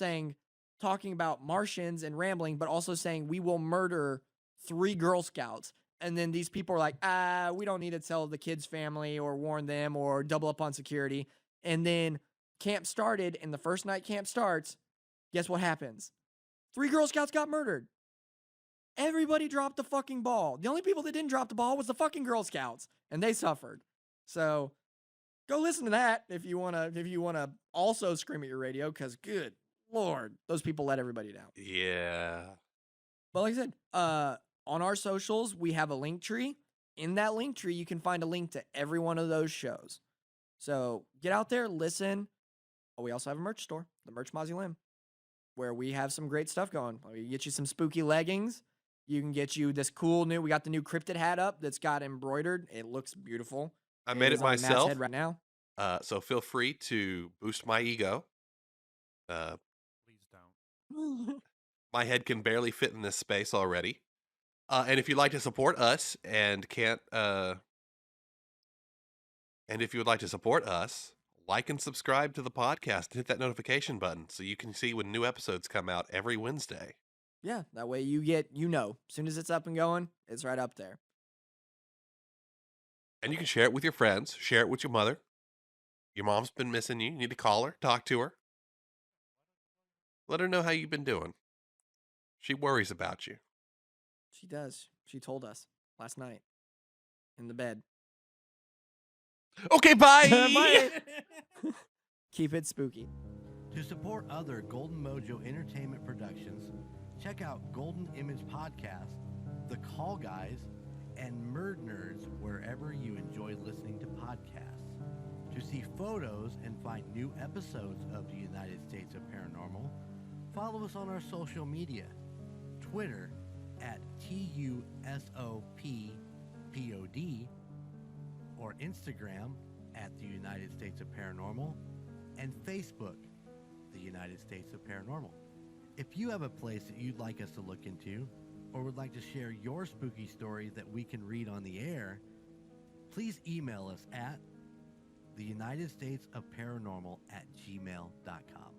Speaker 2: talking about Martians and rambling, but also saying, we will murder 3 Girl Scouts. And then these people are like, we don't need to tell the kids' family or warn them or double up on security. And then camp started, and the first night camp starts, guess what happens? 3 Girl Scouts got murdered. Everybody dropped the fucking ball. The only people that didn't drop the ball was the fucking Girl Scouts, and they suffered. So go listen to that if you wanna also scream at your radio, because good Lord, those people let everybody down.
Speaker 1: Yeah.
Speaker 2: But like I said, on our socials, we have a link tree. In that link tree, you can find a link to every one of those shows. So get out there, listen. Oh, we also have a merch store, the Merch Mausoleum, where we have some great stuff going. We can get you some spooky leggings. You can get you this cool we got the new cryptid hat up that's got embroidered. It looks beautiful.
Speaker 1: I made it
Speaker 2: is on Matt's
Speaker 1: myself.
Speaker 2: head right now.
Speaker 1: So feel free to boost my ego.
Speaker 4: Please don't.
Speaker 1: My head can barely fit in this space already. And if you'd like to support us and if you would like to support us, like and subscribe to the podcast and hit that notification button so you can see when new episodes come out every Wednesday.
Speaker 2: Yeah, that way you get, as soon as it's up and going, it's right up there.
Speaker 1: And you can share it with your friends, share it with your mother. Your mom's been missing you. You need to call her, talk to her. Let her know how you've been doing. She worries about you.
Speaker 2: She does. She told us last night in the bed.
Speaker 1: Okay, bye.
Speaker 2: Bye. Keep it spooky.
Speaker 5: To support other Golden Mojo Entertainment productions, check out Golden Image Podcast, The Call Guys, and Murd Nerds wherever you enjoy listening to podcasts. To see photos and find new episodes of the United States of Paranormal, follow us on our social media. Twitter at TUSOPPOD, or Instagram at the United States of Paranormal, and Facebook, the United States of Paranormal. If you have a place that you'd like us to look into, or would like to share your spooky story that we can read on the air, please email us at theunitedstatesofparanormal@gmail.com.